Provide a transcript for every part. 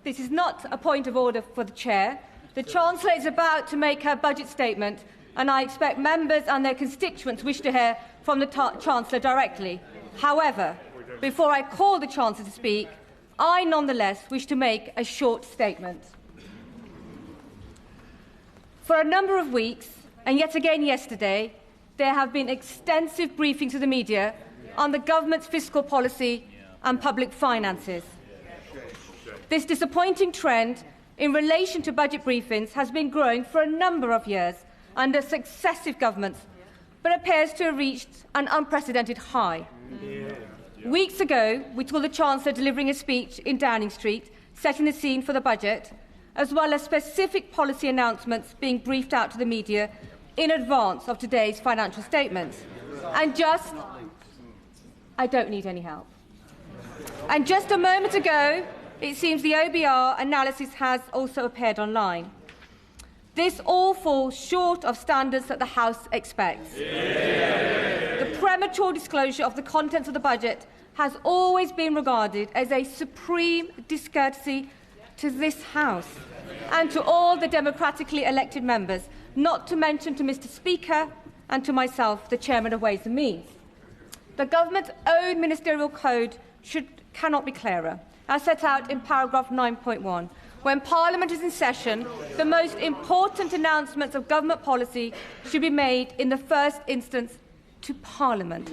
This is not a point of order for the Chair. The Chancellor is about to make her budget statement, and I expect members and their constituents wish to hear from the Chancellor directly. However, before I call the Chancellor to speak, I nonetheless wish to make a short statement. For a number of weeks, and yet again yesterday, there have been extensive briefings to the media on the government's fiscal policy and public finances. This disappointing trend in relation to budget briefings has been growing for a number of years under successive governments, but appears to have reached an unprecedented high. Weeks ago, we saw the Chancellor delivering a speech in Downing Street, setting the scene for the budget, as well as specific policy announcements being briefed out to the media in advance of today's financial statements. I don't need any help. And just a moment ago, it seems the OBR analysis has also appeared online. This all falls short of standards that the House expects. The premature disclosure of the contents of the budget has always been regarded as a supreme discourtesy to this House and to all the democratically elected members, not to mention to Mr. Speaker and to myself, the Chairman of Ways and Means. The government's own ministerial code cannot be clearer, as set out in paragraph 9.1. When Parliament is in session, the most important announcements of government policy should be made in the first instance to Parliament.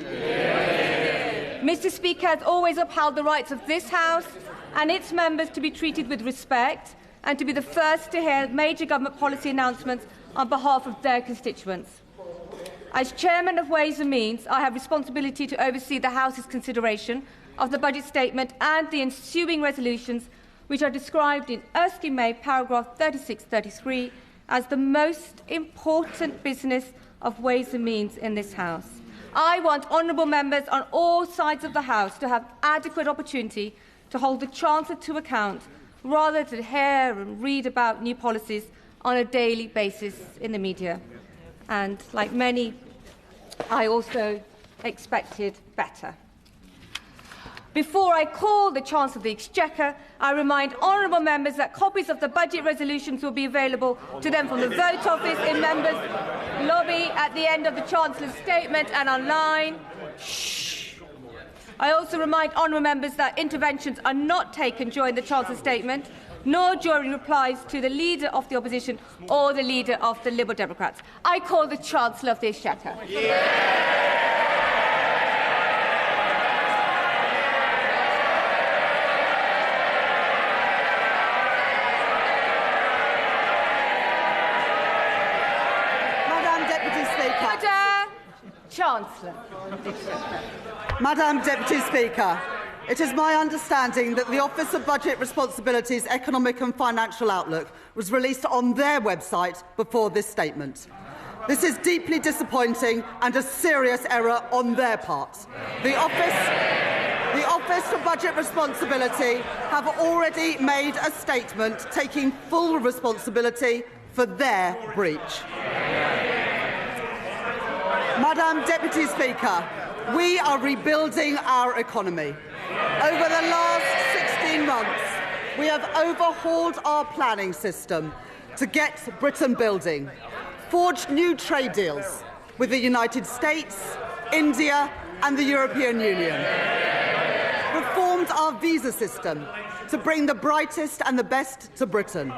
Mr. Speaker has always upheld the rights of this House and its members to be treated with respect and to be the first to hear major government policy announcements on behalf of their constituents. As Chairman of Ways and Means, I have responsibility to oversee the House's consideration of the budget statement and the ensuing resolutions, which are described in Erskine May paragraph 36-33 as the most important business of Ways and Means in this House. I want honourable members on all sides of the House to have adequate opportunity to hold the Chancellor to account, rather than hear and read about new policies on a daily basis in the media. And like many, I also expected better. Before I call the Chancellor of the Exchequer, I remind honourable members that copies of the budget resolutions will be available to them from the vote office in members' lobby at the end of the Chancellor's statement and online. Shh. I also remind honourable members that interventions are not taken during the Chancellor's statement, nor during replies to the Leader of the Opposition or the Leader of the Liberal Democrats. I call the Chancellor of the Exchequer. Chancellor. Madam Deputy Speaker, it is my understanding that the Office of Budget Responsibility's Economic and Financial Outlook was released on their website before this statement. This is deeply disappointing and a serious error on their part. The Office for Budget Responsibility have already made a statement taking full responsibility for their breach. Madam Deputy Speaker, we are rebuilding our economy. Over the last 16 months, we have overhauled our planning system to get Britain building, forged new trade deals with the United States, India and the European Union, reformed our visa system to bring the brightest and the best to Britain.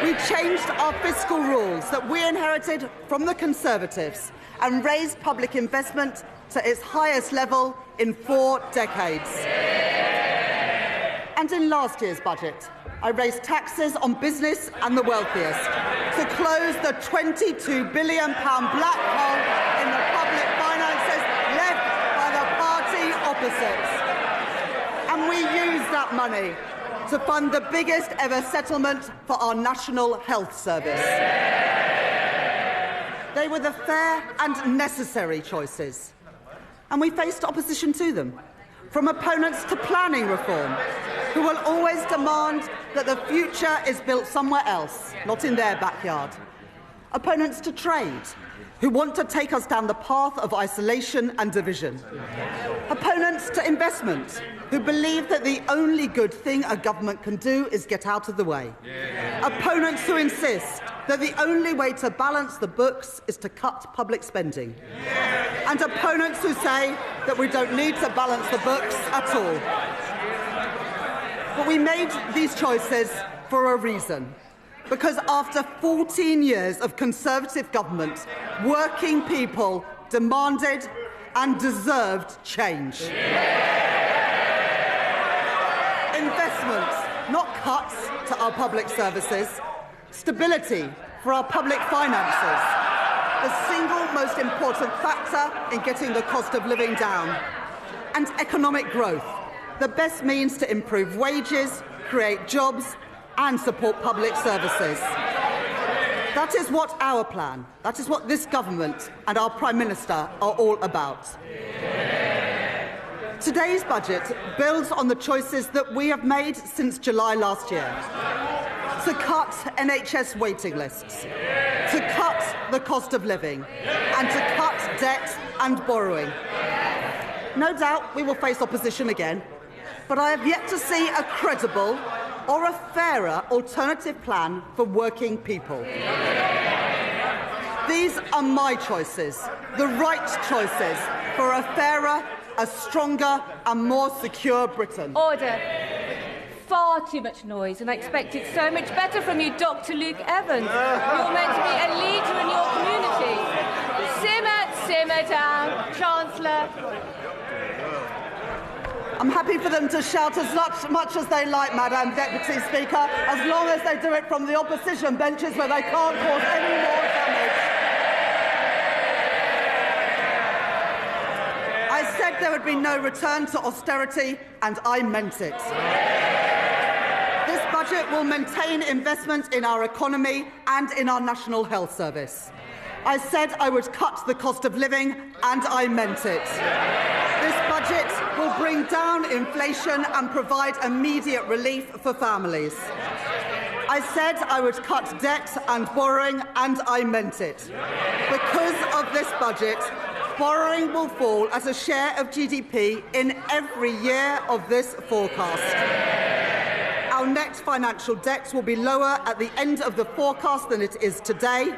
We changed our fiscal rules that we inherited from the Conservatives and raised public investment to its highest level in 4 decades. And in last year's budget, I raised taxes on business and the wealthiest to close the £22 billion black hole in the public finances left by the party opposites. And we used that money to fund the biggest ever settlement for our National Health Service. They were the fair and necessary choices. And we faced opposition to them, from opponents to planning reform, who will always demand that the future is built somewhere else, not in their backyard. Opponents to trade, who want to take us down the path of isolation and division. Opponents to investment, who believe that the only good thing a government can do is get out of the way. Opponents who insist that the only way to balance the books is to cut public spending. And opponents who say that we don't need to balance the books at all. But we made these choices for a reason. Because after 14 years of Conservative government, working people demanded and deserved change. Investment, not cuts to our public services. Stability for our public finances. The single most important factor in getting the cost of living down. And economic growth, the best means to improve wages, create jobs, and support public services. That is what our plan, that is what this government and our Prime Minister are all about. Today's budget builds on the choices that we have made since July last year. To cut NHS waiting lists, to cut the cost of living, and to cut debt and borrowing. No doubt we will face opposition again, but I have yet to see a credible or a fairer alternative plan for working people. These are my choices, the right choices for a fairer, a stronger and more secure Britain. Order. Far too much noise, and I expected so much better from you, Dr. Luke Evans. You're meant to be a leader in your community. Simmer down, Chancellor. I'm happy for them to shout as much as they like, Madam Deputy Speaker, as long as they do it from the opposition benches where they can't cause any more damage. I said there would be no return to austerity, and I meant it. This budget will maintain investment in our economy and in our National Health Service. I said I would cut the cost of living, and I meant it. This budget will bring down inflation and provide immediate relief for families. I said I would cut debt and borrowing, and I meant it. Because of this budget, borrowing will fall as a share of GDP in every year of this forecast. Our net financial debt will be lower at the end of the forecast than it is today,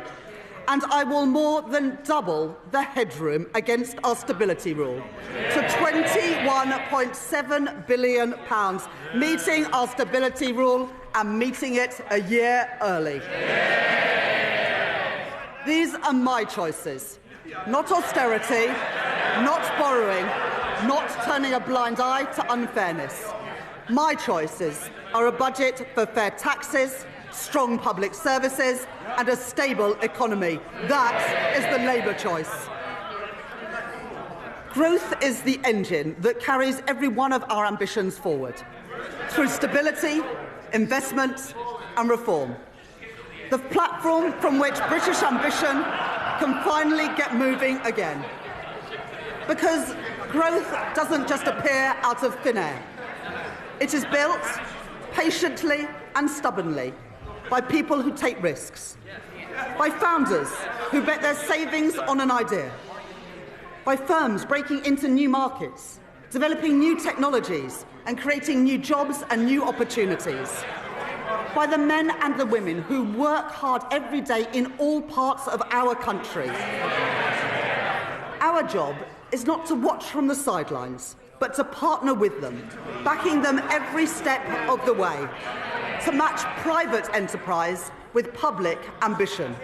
and I will more than double the headroom against our stability rule to £21.7 billion, meeting our stability rule and meeting it a year early. These are my choices, not austerity, not borrowing, not turning a blind eye to unfairness. My choices are a budget for fair taxes, strong public services and a stable economy. That is the Labour choice. Growth is the engine that carries every one of our ambitions forward, through stability, investment and reform. The platform from which British ambition can finally get moving again. Because growth doesn't just appear out of thin air. It is built patiently and stubbornly by people who take risks, by founders who bet their savings on an idea, by firms breaking into new markets, developing new technologies and creating new jobs and new opportunities, by the men and the women who work hard every day in all parts of our country. Our job is not to watch from the sidelines, but to partner with them, backing them every step of the way, to match private enterprise with public ambition.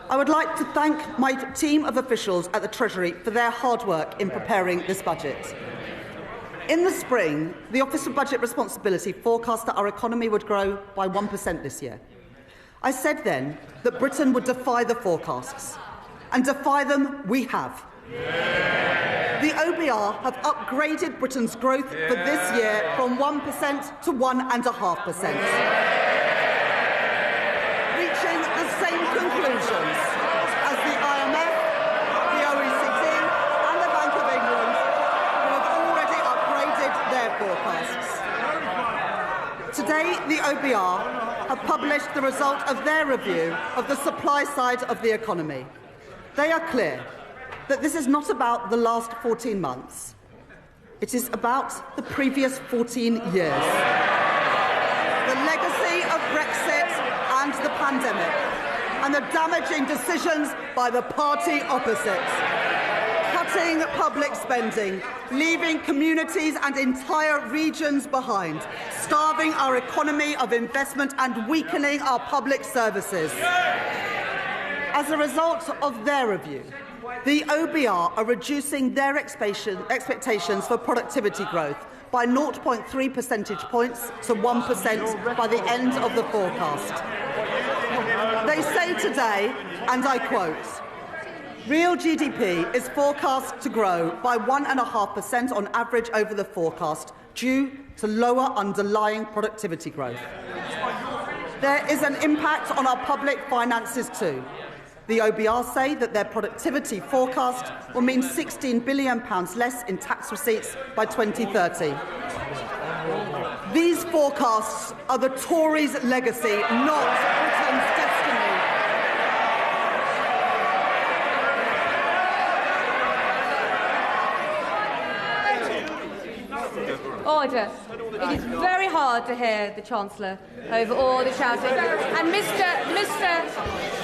I would like to thank my team of officials at the Treasury for their hard work in preparing this budget. In the spring, the Office of Budget Responsibility forecast that our economy would grow by 1% this year. I said then that Britain would defy the forecasts, and defy them we have. The OBR have upgraded Britain's growth for this year from 1% to 1.5%, reaching the same conclusions as the IMF, the OECD and the Bank of England, who have already upgraded their forecasts. Today, the OBR have published the result of their review of the supply side of the economy. They are clear that this is not about the last 14 months. It is about the previous 14 years. The legacy of Brexit and the pandemic, and the damaging decisions by the party opposite. Cutting public spending, leaving communities and entire regions behind, starving our economy of investment and weakening our public services. As a result of their review, the OBR are reducing their expectations for productivity growth by 0.3 percentage points to 1% by the end of the forecast. They say today, and I quote, real GDP is forecast to grow by 1.5% on average over the forecast due to lower underlying productivity growth. There is an impact on our public finances too. The OBR say that their productivity forecast will mean £16 billion less in tax receipts by 2030. These forecasts are the Tories' legacy, not Britain's destiny. Order. It is very hard to hear the Chancellor over all the shouting. And Mr.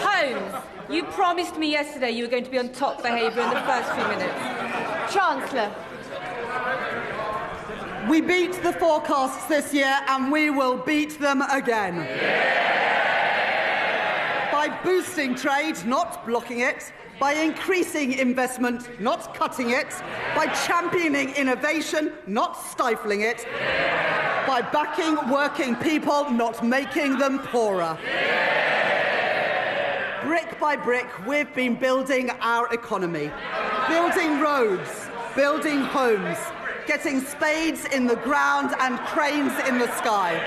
Holmes, you promised me yesterday you were going to be on top behaviour in the first few minutes. Chancellor. We beat the forecasts this year and we will beat them again. By boosting trade, not blocking it. By increasing investment, not cutting it. By championing innovation, not stifling it. By backing working people, not making them poorer. Brick by brick, we've been building our economy. Building roads, building homes, getting spades in the ground and cranes in the sky.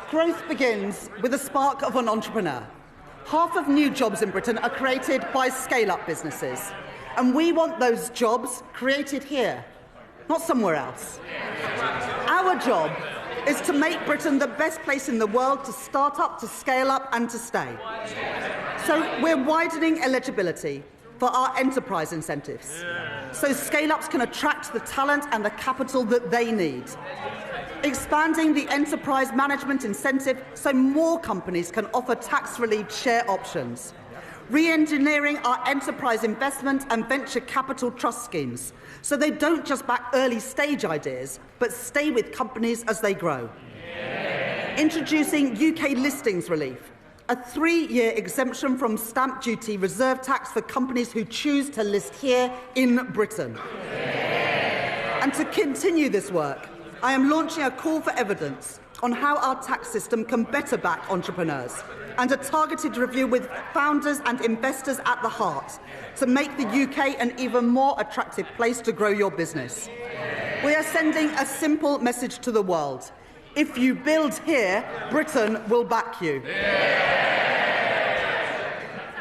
Growth begins with a spark of an entrepreneur. Half of new jobs in Britain are created by scale-up businesses. And we want those jobs created here, not somewhere else. Our job is to make Britain the best place in the world to start up, to scale up and to stay. So we're widening eligibility for our enterprise incentives, so scale-ups can attract the talent and the capital that they need. Expanding the enterprise management incentive so more companies can offer tax-relieved share options. Re-engineering our enterprise investment and venture capital trust schemes so they don't just back early-stage ideas, but stay with companies as they grow. Introducing UK listings relief, a 3-year exemption from stamp duty reserve tax for companies who choose to list here in Britain. And to continue this work, I am launching a call for evidence on how our tax system can better back entrepreneurs and a targeted review with founders and investors at the heart to make the UK an even more attractive place to grow your business. We are sending a simple message to the world. If you build here, Britain will back you.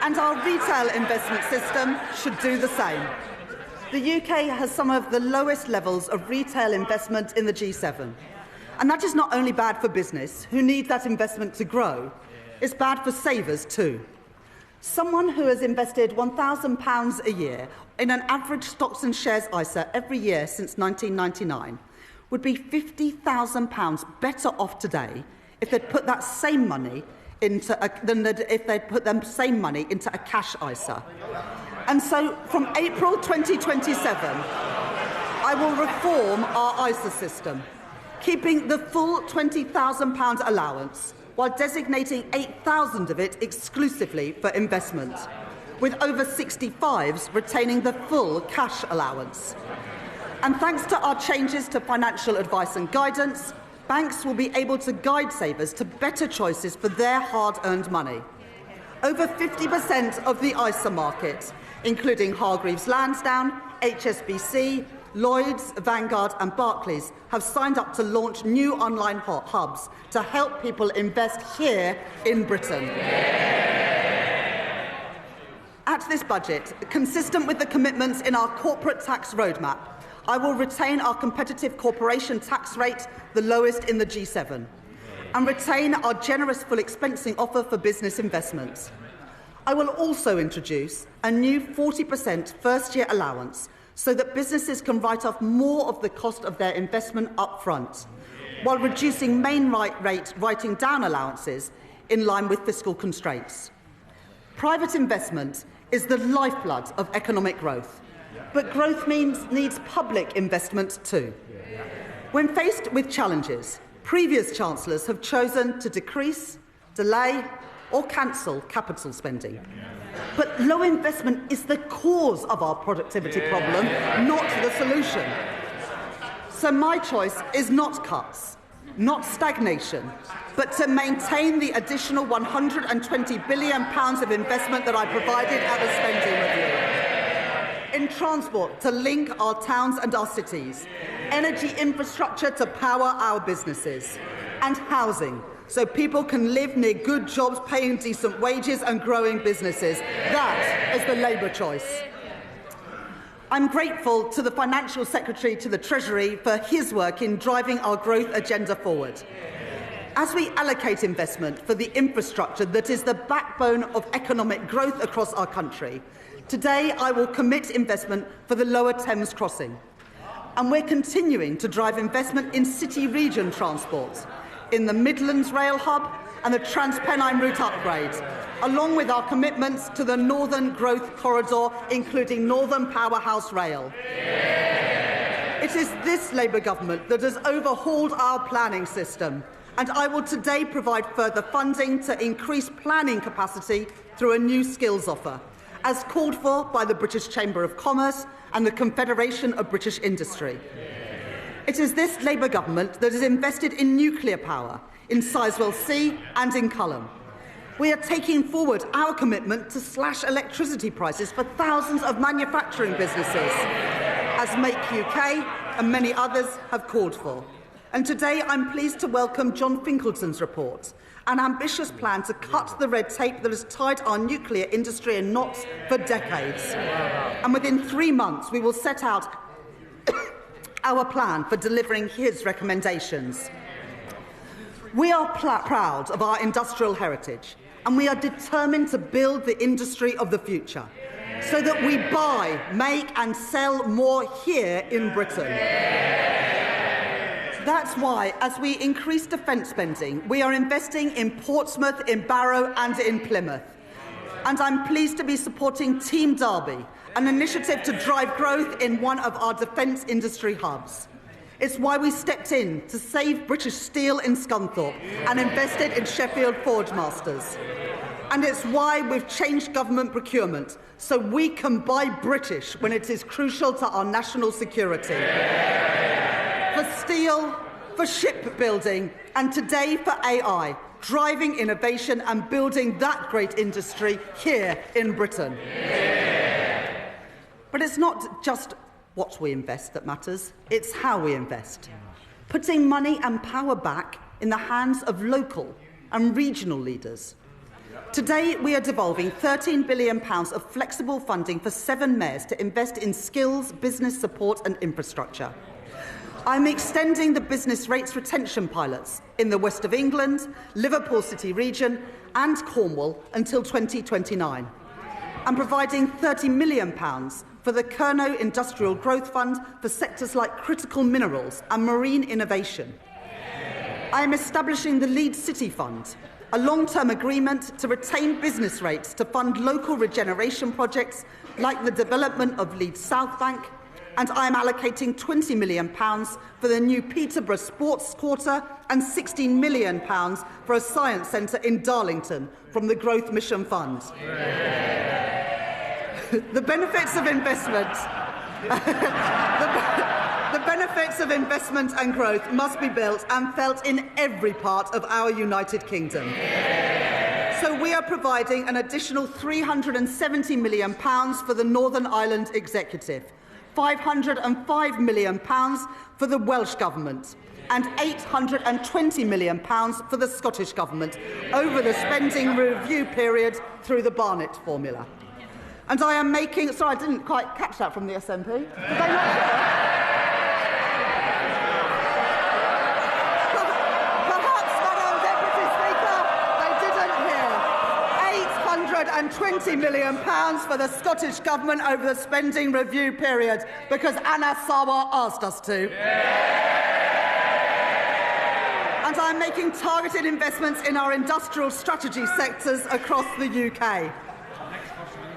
And our retail investment system should do the same. The UK has some of the lowest levels of retail investment in the G7. And that is not only bad for business, who need that investment to grow, it's bad for savers too. Someone who has invested £1,000 a year in an average stocks and shares ISA every year since 1999 would be £50,000 better off today if they'd put that same money into if they'd put the same money into a cash ISA. And so, from April 2027, I will reform our ISA system, keeping the full £20,000 allowance, while designating 8,000 of it exclusively for investment, with over 65s retaining the full cash allowance. And thanks to our changes to financial advice and guidance, banks will be able to guide savers to better choices for their hard-earned money. Over 50% of the ISA market, including Hargreaves Lansdown, HSBC, Lloyds, Vanguard and Barclays, have signed up to launch new online hubs to help people invest here in Britain. At this budget, consistent with the commitments in our corporate tax roadmap, I will retain our competitive corporation tax rate, the lowest in the G7, and retain our generous full expensing offer for business investments. I will also introduce a new 40% first-year allowance so that businesses can write off more of the cost of their investment up front, while reducing main rate writing down allowances in line with fiscal constraints. Private investment is the lifeblood of economic growth, but growth needs public investment too. When faced with challenges, previous chancellors have chosen to decrease, delay or cancel capital spending. But low investment is the cause of our productivity problem, not the solution. So my choice is not cuts, not stagnation, but to maintain the additional £120 billion of investment that I provided at the spending review. In transport, to link our towns and our cities, energy infrastructure to power our businesses, and housing, so people can live near good jobs, paying decent wages and growing businesses. That is the Labour choice. I'm grateful to the Financial Secretary to the Treasury for his work in driving our growth agenda forward. As we allocate investment for the infrastructure that is the backbone of economic growth across our country, today I will commit investment for the Lower Thames Crossing. And we're continuing to drive investment in city-region transport, in the Midlands Rail Hub and the Transpennine Route upgrade, along with our commitments to the Northern Growth Corridor, including Northern Powerhouse Rail. It is this Labour government that has overhauled our planning system, and I will today provide further funding to increase planning capacity through a new skills offer, as called for by the British Chamber of Commerce and the Confederation of British Industry. It is this Labour government that has invested in nuclear power, in Sizewell C and in Culham. We are taking forward our commitment to slash electricity prices for thousands of manufacturing businesses, as Make UK and many others have called for. And today I'm pleased to welcome John Finkelton's report, an ambitious plan to cut the red tape that has tied our nuclear industry in knots for decades. And within 3 months we will set out our plan for delivering his recommendations. We are proud of our industrial heritage, and we are determined to build the industry of the future so that we buy, make and sell more here in Britain. That's why, as we increase defence spending, we are investing in Portsmouth, in Barrow and in Plymouth. And I'm pleased to be supporting Team Derby, an initiative to drive growth in one of our defence industry hubs. It's why we stepped in to save British Steel in Scunthorpe and invested in Sheffield Forgemasters. And it's why we've changed government procurement so we can buy British when it is crucial to our national security. For steel, for shipbuilding, and today for AI, driving innovation and building that great industry here in Britain. But it's not just what we invest that matters, it's how we invest. Putting money and power back in the hands of local and regional leaders. Today, we are devolving £13 billion of flexible funding for 7 mayors to invest in skills, business support and infrastructure. I'm extending the business rates retention pilots in the West of England, Liverpool City region and Cornwall until 2029. I'm providing £30 million for the Kernow Industrial Growth Fund for sectors like critical minerals and marine innovation. I am establishing the Leeds City Fund, a long-term agreement to retain business rates to fund local regeneration projects like the development of Leeds South Bank, and I am allocating £20 million for the new Peterborough Sports Quarter and £16 million for a science centre in Darlington from the Growth Mission Fund. The benefits of investment the benefits of investment and growth must be built and felt in every part of our United Kingdom. So we are providing an additional £370 million for the Northern Ireland Executive, £505 million for the Welsh Government and £820 million for the Scottish Government over the spending review period through the Barnett formula. And I am making... Sorry, I didn't quite catch that from the SNP. Did they not hear that? £20 million for the Scottish Government over the spending review period because Anna Sawar asked us to. And I'm making targeted investments in our industrial strategy sectors across the UK.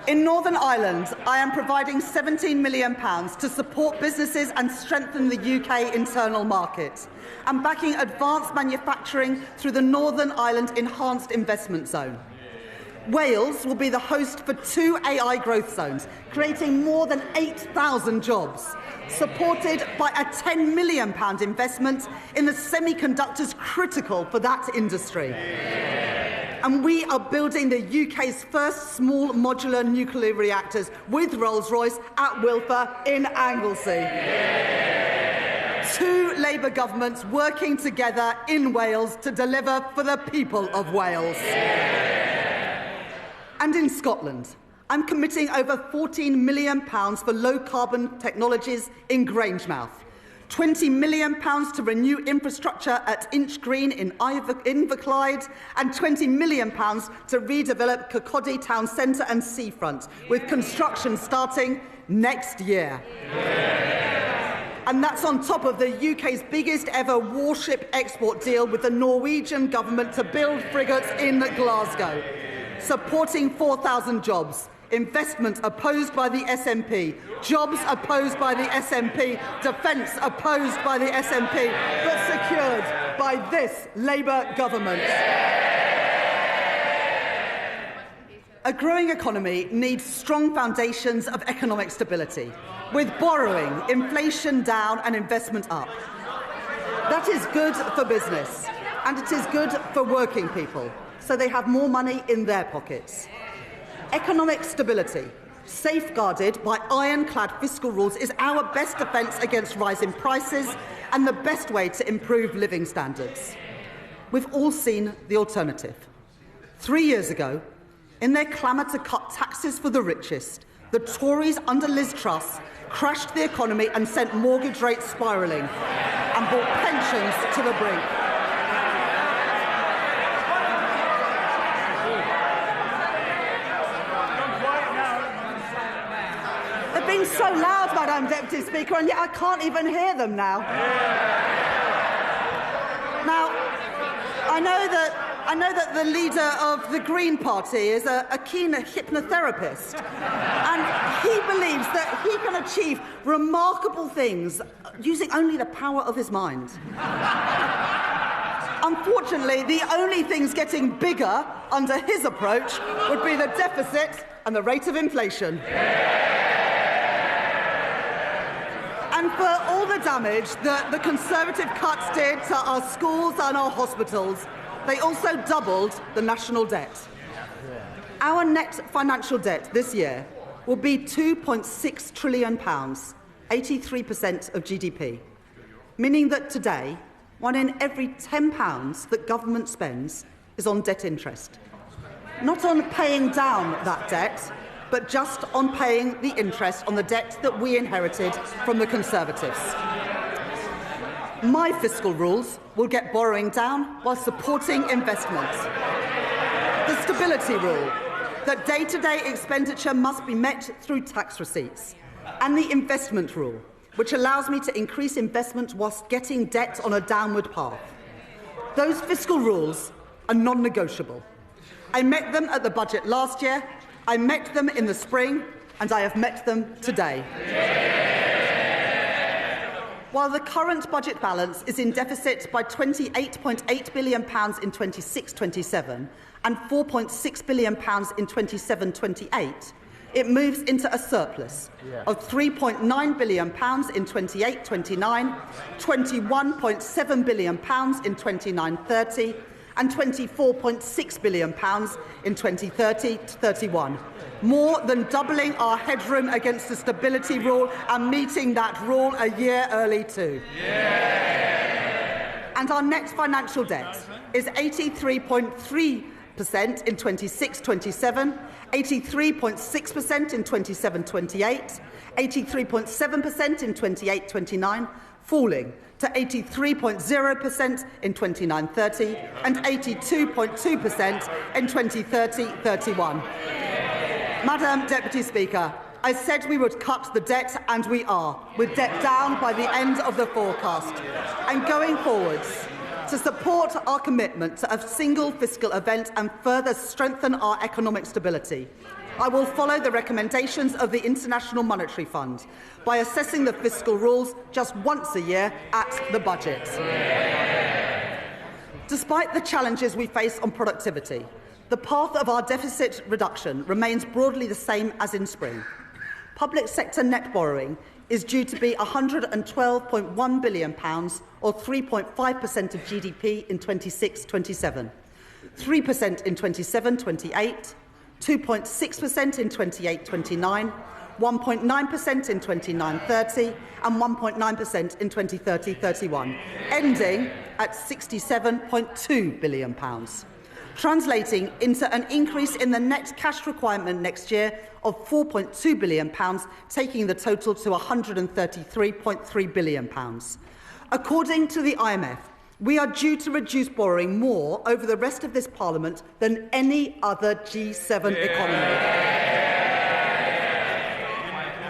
In Northern Ireland, I am providing £17 million to support businesses and strengthen the UK internal market, and backing advanced manufacturing through the Northern Ireland Enhanced Investment Zone. Wales will be the host for 2 AI growth zones, creating more than 8,000 jobs, supported by a £10 million investment in the semiconductors critical for that industry. And we are building the UK's first small modular nuclear reactors with Rolls-Royce at Wilfer in Anglesey. 2 Labour governments working together in Wales to deliver for the people of Wales. And in Scotland, I'm committing over £14 million for low-carbon technologies in Grangemouth, £20 million to renew infrastructure at Inch Green in Inverclyde, and £20 million to redevelop Kirkcaldy Town Centre and Seafront, with construction starting next year. And that's on top of the UK's biggest ever warship export deal with the Norwegian government to build frigates in Glasgow, supporting 4,000 jobs. Investment opposed by the SNP, jobs opposed by the SNP, defence opposed by the SNP, but secured by this Labour government. A growing economy needs strong foundations of economic stability, with borrowing, inflation down and investment up. That is good for business, and it is good for working people, so they have more money in their pockets. Economic stability, safeguarded by ironclad fiscal rules, is our best defence against rising prices and the best way to improve living standards. We've all seen the alternative. 3 years ago, in their clamour to cut taxes for the richest, the Tories under Liz Truss crashed the economy and sent mortgage rates spiralling and brought pensions to the brink. So loud, Madam Deputy Speaker, and yet I can't even hear them now. Now, I know that the leader of the Green Party is a keen hypnotherapist, and he believes that he can achieve remarkable things using only the power of his mind. Unfortunately, the only things getting bigger under his approach would be the deficit and the rate of inflation. And for all the damage that the Conservative cuts did to our schools and our hospitals, they also doubled the national debt. Our net financial debt this year will be £2.6 trillion, 83% of GDP, meaning that today, 1 in every £10 that government spends is on debt interest. Not on paying down that debt, but just on paying the interest on the debt that we inherited from the Conservatives. My fiscal rules will get borrowing down while supporting investment. The stability rule, that day-to-day expenditure must be met through tax receipts. And the investment rule, which allows me to increase investment whilst getting debt on a downward path. Those fiscal rules are non-negotiable. I met them at the budget last year, I met them in the spring, and I have met them today. While the current budget balance is in deficit by £28.8 billion in 26-27 and £4.6 billion in 27-28, it moves into a surplus of £3.9 billion in 28-29, £21.7 billion in 29-30, and £24.6 billion in 2030-31, more than doubling our headroom against the stability rule and meeting that rule a year early too. And our net financial debt is 83.3% in 26-27, 83.6% in 27-28, 83.7% in 28-29, falling to 83.0% in 29-30 and 82.2% in 2030-31. Madam Deputy Speaker, I said we would cut the debt, and we are, with debt down by the end of the forecast. And going forwards, to support our commitment to a single fiscal event and further strengthen our economic stability, I will follow the recommendations of the International Monetary Fund by assessing the fiscal rules just once a year at the budget. Despite the challenges we face on productivity, the path of our deficit reduction remains broadly the same as in spring. Public sector net borrowing is due to be £112.1 billion, or 3.5% of GDP in 26-27, 3% in 27-28, 2.6% in 28-29, 1.9% in 29-30 and 1.9% in 2030-31, ending at £67.2 billion, translating into an increase in the net cash requirement next year of £4.2 billion, taking the total to £133.3 billion. According to the IMF, we are due to reduce borrowing more over the rest of this Parliament than any other G7 economy.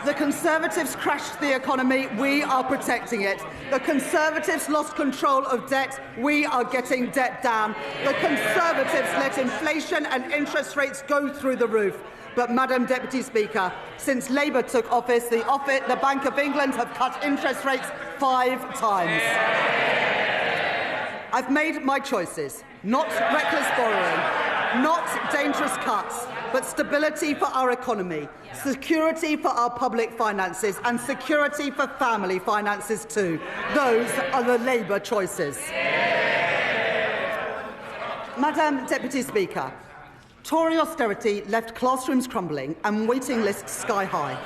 The Conservatives crashed the economy, we are protecting it. The Conservatives lost control of debt, we are getting debt down. The Conservatives let inflation and interest rates go through the roof. But, Madam Deputy Speaker, since Labour took office, the Bank of England have cut interest rates 5 times. I've made my choices. Not reckless borrowing, not dangerous cuts, but stability for our economy, security for our public finances and security for family finances too. Those are the Labour choices. Madam Deputy Speaker, Tory austerity left classrooms crumbling and waiting lists sky high,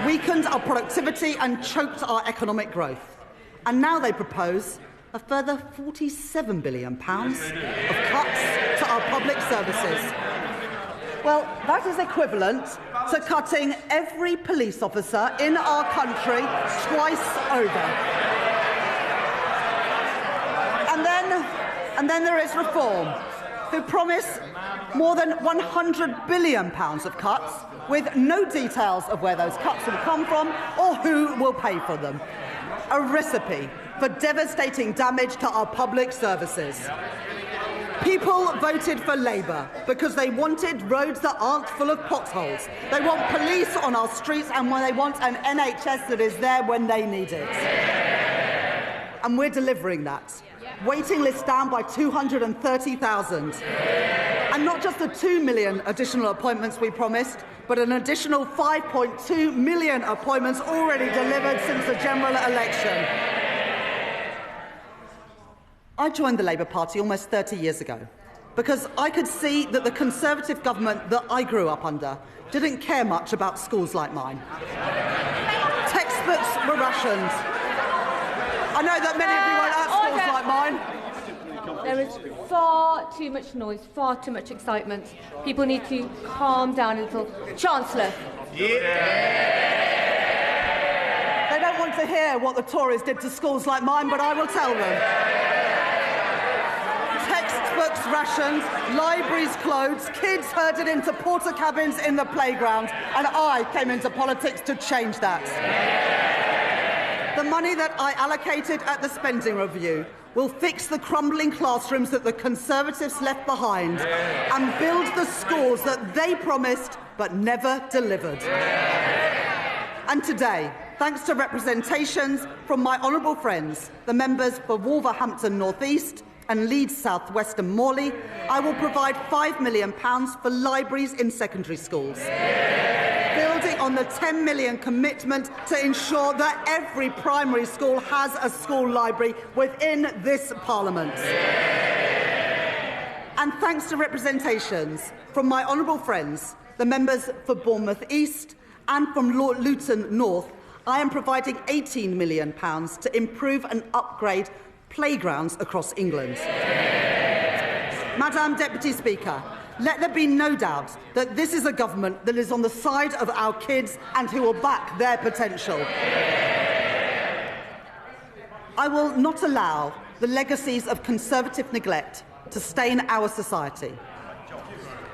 weakened our productivity and choked our economic growth. And now they propose a further £47 billion of cuts to our public services. Well, that is equivalent to cutting every police officer in our country twice over. And then there is Reform, who promise more than £100 billion of cuts, with no details of where those cuts will come from or who will pay for them. A recipe for devastating damage to our public services. People voted for Labour because they wanted roads that aren't full of potholes. They want police on our streets and they want an NHS that is there when they need it. And we're delivering that. Waiting lists down by 230,000. And not just the 2 million additional appointments we promised, but an additional 5.2 million appointments already delivered since the general election. I joined the Labour Party almost 30 years ago because I could see that the Conservative government that I grew up under didn't care much about schools like mine. Textbooks were rationed. I know that many of you weren't at schools like mine. There is far too much noise, far too much excitement. People need to calm down a little. Chancellor. They don't want to hear what the Tories did to schools like mine, but I will tell them. Textbooks rationed, libraries closed, kids herded into porter cabins in the playground, and I came into politics to change that. The money that I allocated at the spending review will fix the crumbling classrooms that the Conservatives left behind and build the schools that they promised but never delivered. And today, thanks to representations from my honourable friends, the members for Wolverhampton North East and Leeds South West and Morley, I will provide £5 million for libraries in secondary schools, building on the £10 million commitment to ensure that every primary school has a school library within this Parliament. And thanks to representations from my honourable friends, the members for Bournemouth East and from Luton North, I am providing £18 million to improve and upgrade playgrounds across England. Madam Deputy Speaker, let there be no doubt that this is a government that is on the side of our kids and who will back their potential. I will not allow the legacies of Conservative neglect to stain our society.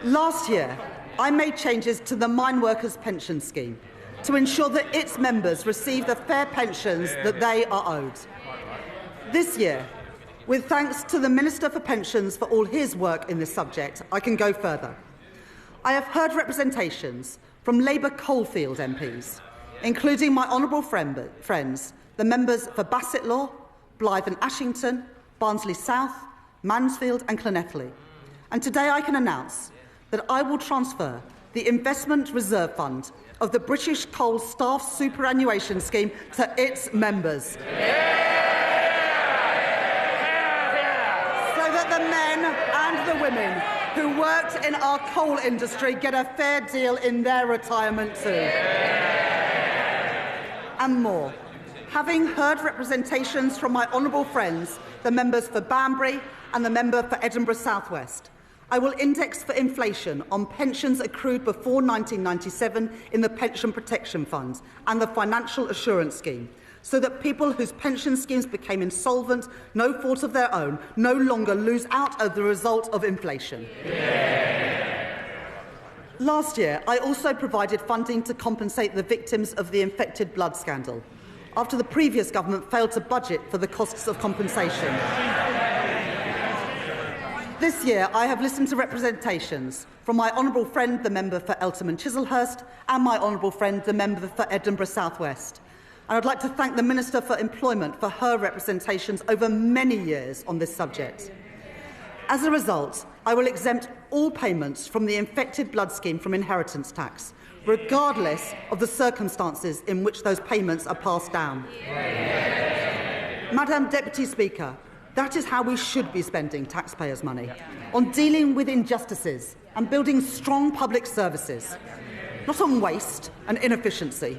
Last year, I made changes to the Mine Workers Pension Scheme to ensure that its members receive the fair pensions that they are owed. This year, with thanks to the Minister for Pensions for all his work in this subject, I can go further. I have heard representations from Labour Coalfield MPs, including my honourable friends, the members for Bassetlaw, Blyth and Ashington, Barnsley South, Mansfield and Llanelli. And today I can announce that I will transfer the Investment Reserve Fund of the British Coal Staff Superannuation Scheme to its members. So that the men and the women who worked in our coal industry get a fair deal in their retirement too. And more. Having heard representations from my honourable friends, the members for Banbury and the member for Edinburgh South West, I will index for inflation on pensions accrued before 1997 in the Pension Protection Fund and the Financial Assurance Scheme, so that people whose pension schemes became insolvent, no fault of their own, no longer lose out as the result of inflation. Last year, I also provided funding to compensate the victims of the infected blood scandal, after the previous government failed to budget for the costs of compensation. This year, I have listened to representations from my honourable friend, the member for Eltham and Chislehurst, and my honourable friend, the member for Edinburgh South West. And I'd like to thank the Minister for Employment for her representations over many years on this subject. As a result, I will exempt all payments from the infected blood scheme from inheritance tax, regardless of the circumstances in which those payments are passed down. Madam Deputy Speaker, that is how we should be spending taxpayers' money, on dealing with injustices and building strong public services, not on waste and inefficiency.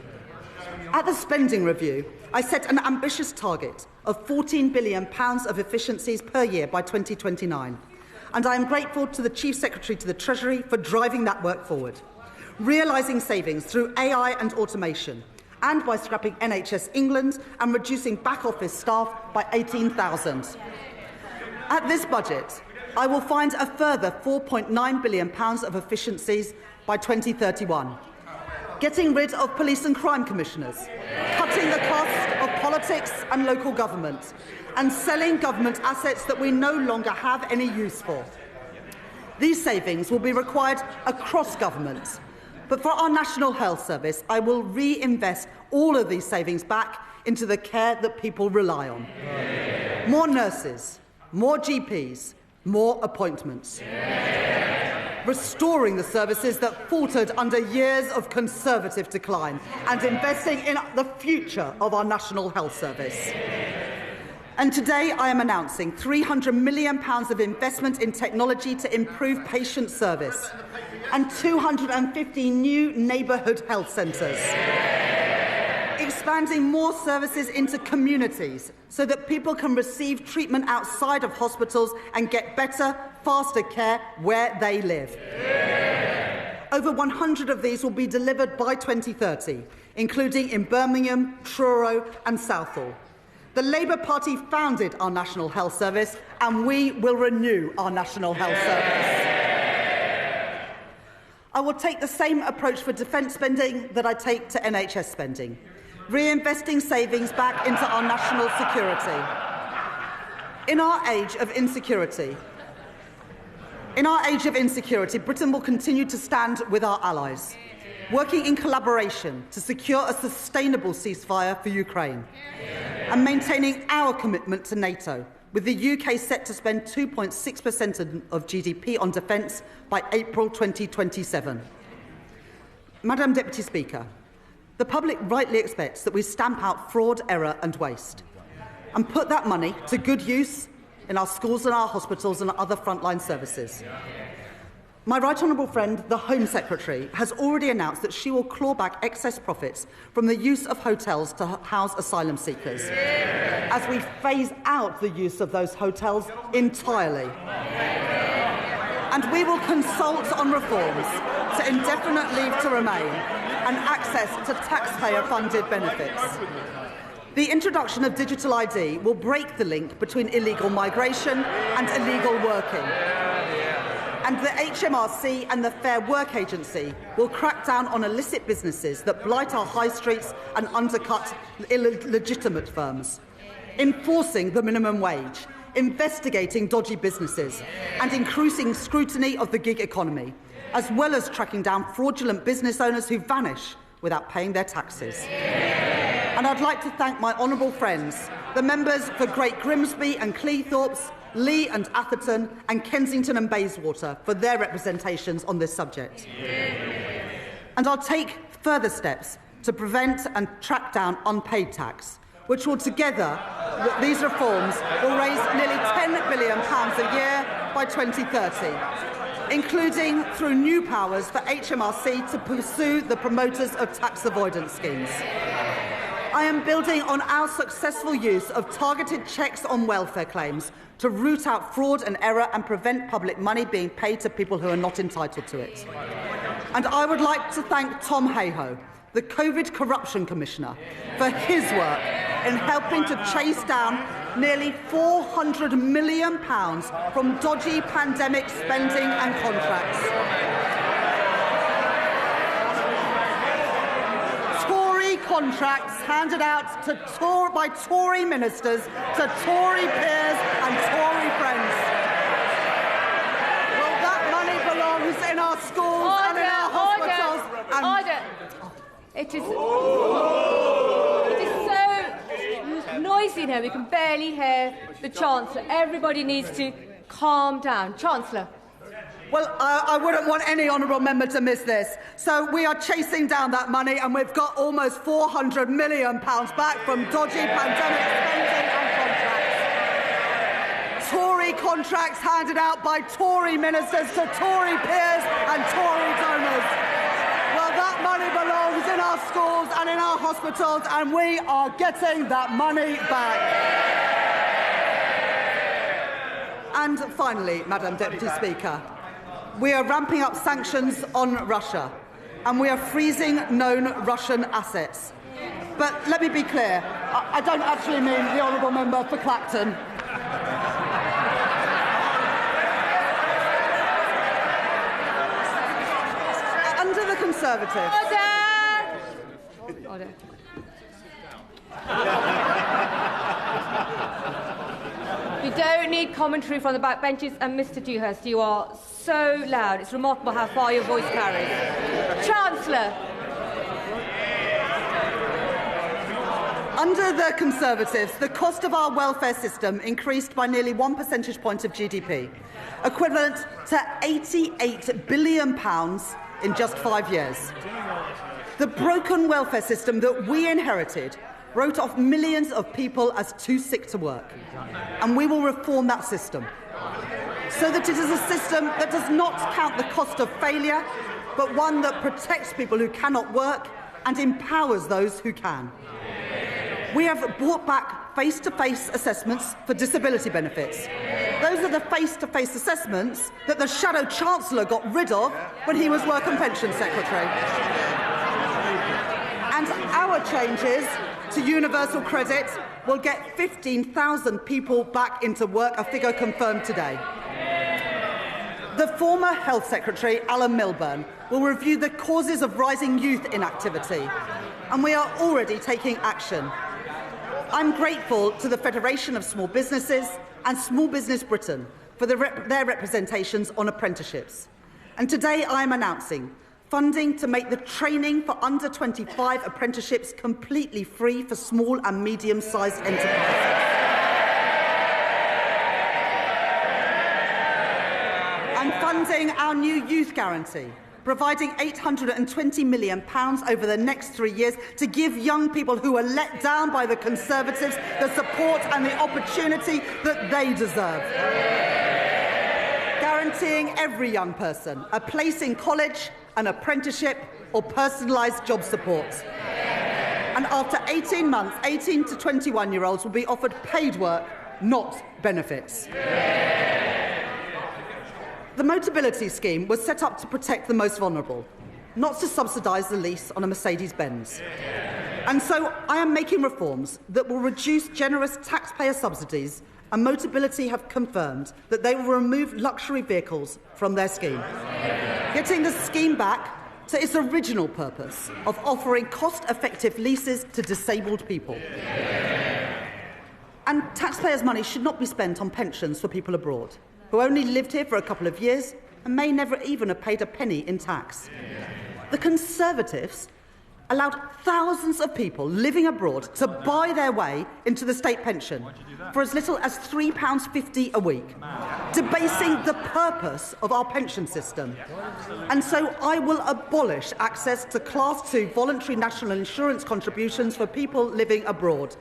At the spending review, I set an ambitious target of £14 billion of efficiencies per year by 2029, and I am grateful to the Chief Secretary to the Treasury for driving that work forward, realising savings through AI and automation, and by scrapping NHS England and reducing back-office staff by 18,000. At this budget, I will find a further £4.9 billion of efficiencies by 2031, getting rid of police and crime commissioners, cutting the cost of politics and local government, and selling government assets that we no longer have any use for. These savings will be required across government. But for our National Health Service, I will reinvest all of these savings back into the care that people rely on. More nurses, more GPs, more appointments. Restoring the services that faltered under years of Conservative decline and investing in the future of our National Health Service. And today I am announcing £300 million of investment in technology to improve patient service and 250 new neighbourhood health centres. Expanding more services into communities so that people can receive treatment outside of hospitals and get better, faster care where they live. Over 100 of these will be delivered by 2030, including in Birmingham, Truro and Southall. The Labour Party founded our National Health Service, and we will renew our National Health Service. I will take the same approach for defence spending that I take to NHS spending, reinvesting savings back into our national security. In our age of insecurity, Britain will continue to stand with our allies, working in collaboration to secure a sustainable ceasefire for Ukraine, and maintaining our commitment to NATO, with the UK set to spend 2.6% of GDP on defence by April 2027. Madam Deputy Speaker, the public rightly expects that we stamp out fraud, error and waste, and put that money to good use in our schools and our hospitals and other frontline services. My right honourable friend, the Home Secretary, has already announced that she will claw back excess profits from the use of hotels to house asylum seekers, as we phase out the use of those hotels entirely. And we will consult on reforms to indefinite leave to remain and access to taxpayer-funded benefits. The introduction of digital ID will break the link between illegal migration and illegal working. And the HMRC and the Fair Work Agency will crack down on illicit businesses that blight our high streets and undercut illegitimate firms, enforcing the minimum wage, investigating dodgy businesses and increasing scrutiny of the gig economy, as well as tracking down fraudulent business owners who vanish without paying their taxes. And I'd like to thank my honourable friends, the members for Great Grimsby and Cleethorpes, Lee and Atherton and Kensington and Bayswater for their representations on this subject. And I'll take further steps to prevent and track down unpaid tax, which will together, these reforms will raise nearly £10 billion a year by 2030, including through new powers for HMRC to pursue the promoters of tax avoidance schemes. I am building on our successful use of targeted checks on welfare claims to root out fraud and error and prevent public money being paid to people who are not entitled to it. And I would like to thank Tom Hayhoe, the COVID Corruption Commissioner, for his work in helping to chase down nearly £400 million from dodgy pandemic spending and contracts. Tory contracts handed out by Tory ministers to Tory peers and Tory friends. Well, that money belongs in our schools and in our hospitals. It is so noisy now, we can barely hear the Chancellor. Everybody needs to calm down. Chancellor. Well, I wouldn't want any honourable member to miss this. So we are chasing down that money and we've got almost £400 million back from dodgy pandemic spending and contracts. Tory contracts handed out by Tory ministers to Tory peers and Tory donors. Well, that money belongs in our schools and in our hospitals, and we are getting that money back. And finally, Madam Deputy Speaker, we are ramping up sanctions on Russia, and we are freezing known Russian assets. But let me be clear, I don't actually mean the honourable member for Clacton. Under the Conservatives... Order. You don't need commentary from the backbenches, and Mr Dewhurst, you are so loud. It's remarkable how far your voice carries. Chancellor. Under the Conservatives, the cost of our welfare system increased by nearly 1 percentage point of GDP, equivalent to £88 billion in just 5 years. The broken welfare system that we inherited wrote off millions of people as too sick to work, and we will reform that system so that it is a system that does not count the cost of failure, but one that protects people who cannot work and empowers those who can. We have brought back face-to-face assessments for disability benefits. Those are the face-to-face assessments that the Shadow Chancellor got rid of when he was Work and Pension Secretary. And our changes to universal credit will get 15,000 people back into work, a figure confirmed today. The former Health Secretary, Alan Milburn, will review the causes of rising youth inactivity, and we are already taking action. I'm grateful to the Federation of Small Businesses and Small Business Britain for their representations on apprenticeships. And today I am announcing funding to make the training for under 25 apprenticeships completely free for small and medium-sized enterprises. And funding our new youth guarantee, providing £820 million over the next 3 years to give young people who are let down by the Conservatives the support and the opportunity that they deserve. Guaranteeing every young person a place in college, an apprenticeship or personalised job support. And after 18 months, 18 to 21-year-olds will be offered paid work, not benefits. The Motability Scheme was set up to protect the most vulnerable, not to subsidise the lease on a Mercedes-Benz. And so I am making reforms that will reduce generous taxpayer subsidies and Motability have confirmed that they will remove luxury vehicles from their scheme, getting the scheme back to its original purpose of offering cost-effective leases to disabled people. And taxpayers' money should not be spent on pensions for people abroad, who only lived here for a couple of years and may never even have paid a penny in tax. The Conservatives allowed thousands of people living abroad to buy their way into the state pension for as little as £3.50 a week, debasing the purpose of our pension system. And so I will abolish access to Class 2 voluntary national insurance contributions for people living abroad,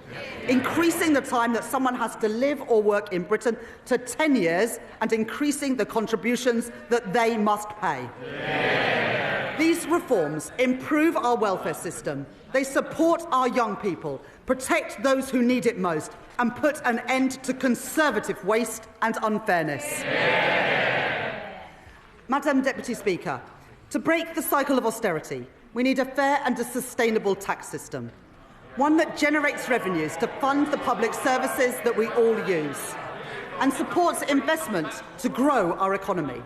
increasing the time that someone has to live or work in Britain to 10 years and increasing the contributions that they must pay. These reforms improve our welfare system, they support our young people, protect those who need it most, and put an end to Conservative waste and unfairness. Madam Deputy Speaker, to break the cycle of austerity, we need a fair and a sustainable tax system, one that generates revenues to fund the public services that we all use, and supports investment to grow our economy.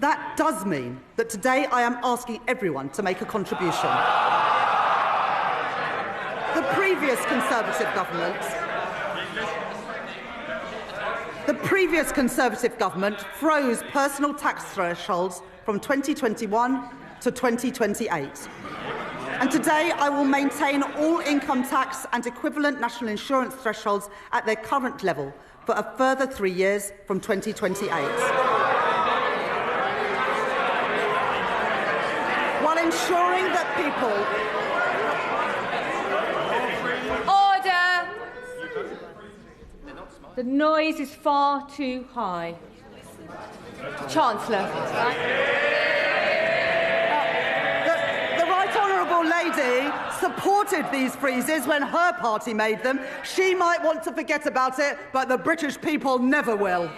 That does mean that today I am asking everyone to make a contribution. The previous Conservative government froze personal tax thresholds from 2021 to 2028. And today I will maintain all income tax and equivalent national insurance thresholds at their current level for a further 3 years from 2028. While ensuring that people... Order! The noise is far too high. Chancellor. The Right Honourable Lady supported these freezes when her party made them. She might want to forget about it, but the British people never will.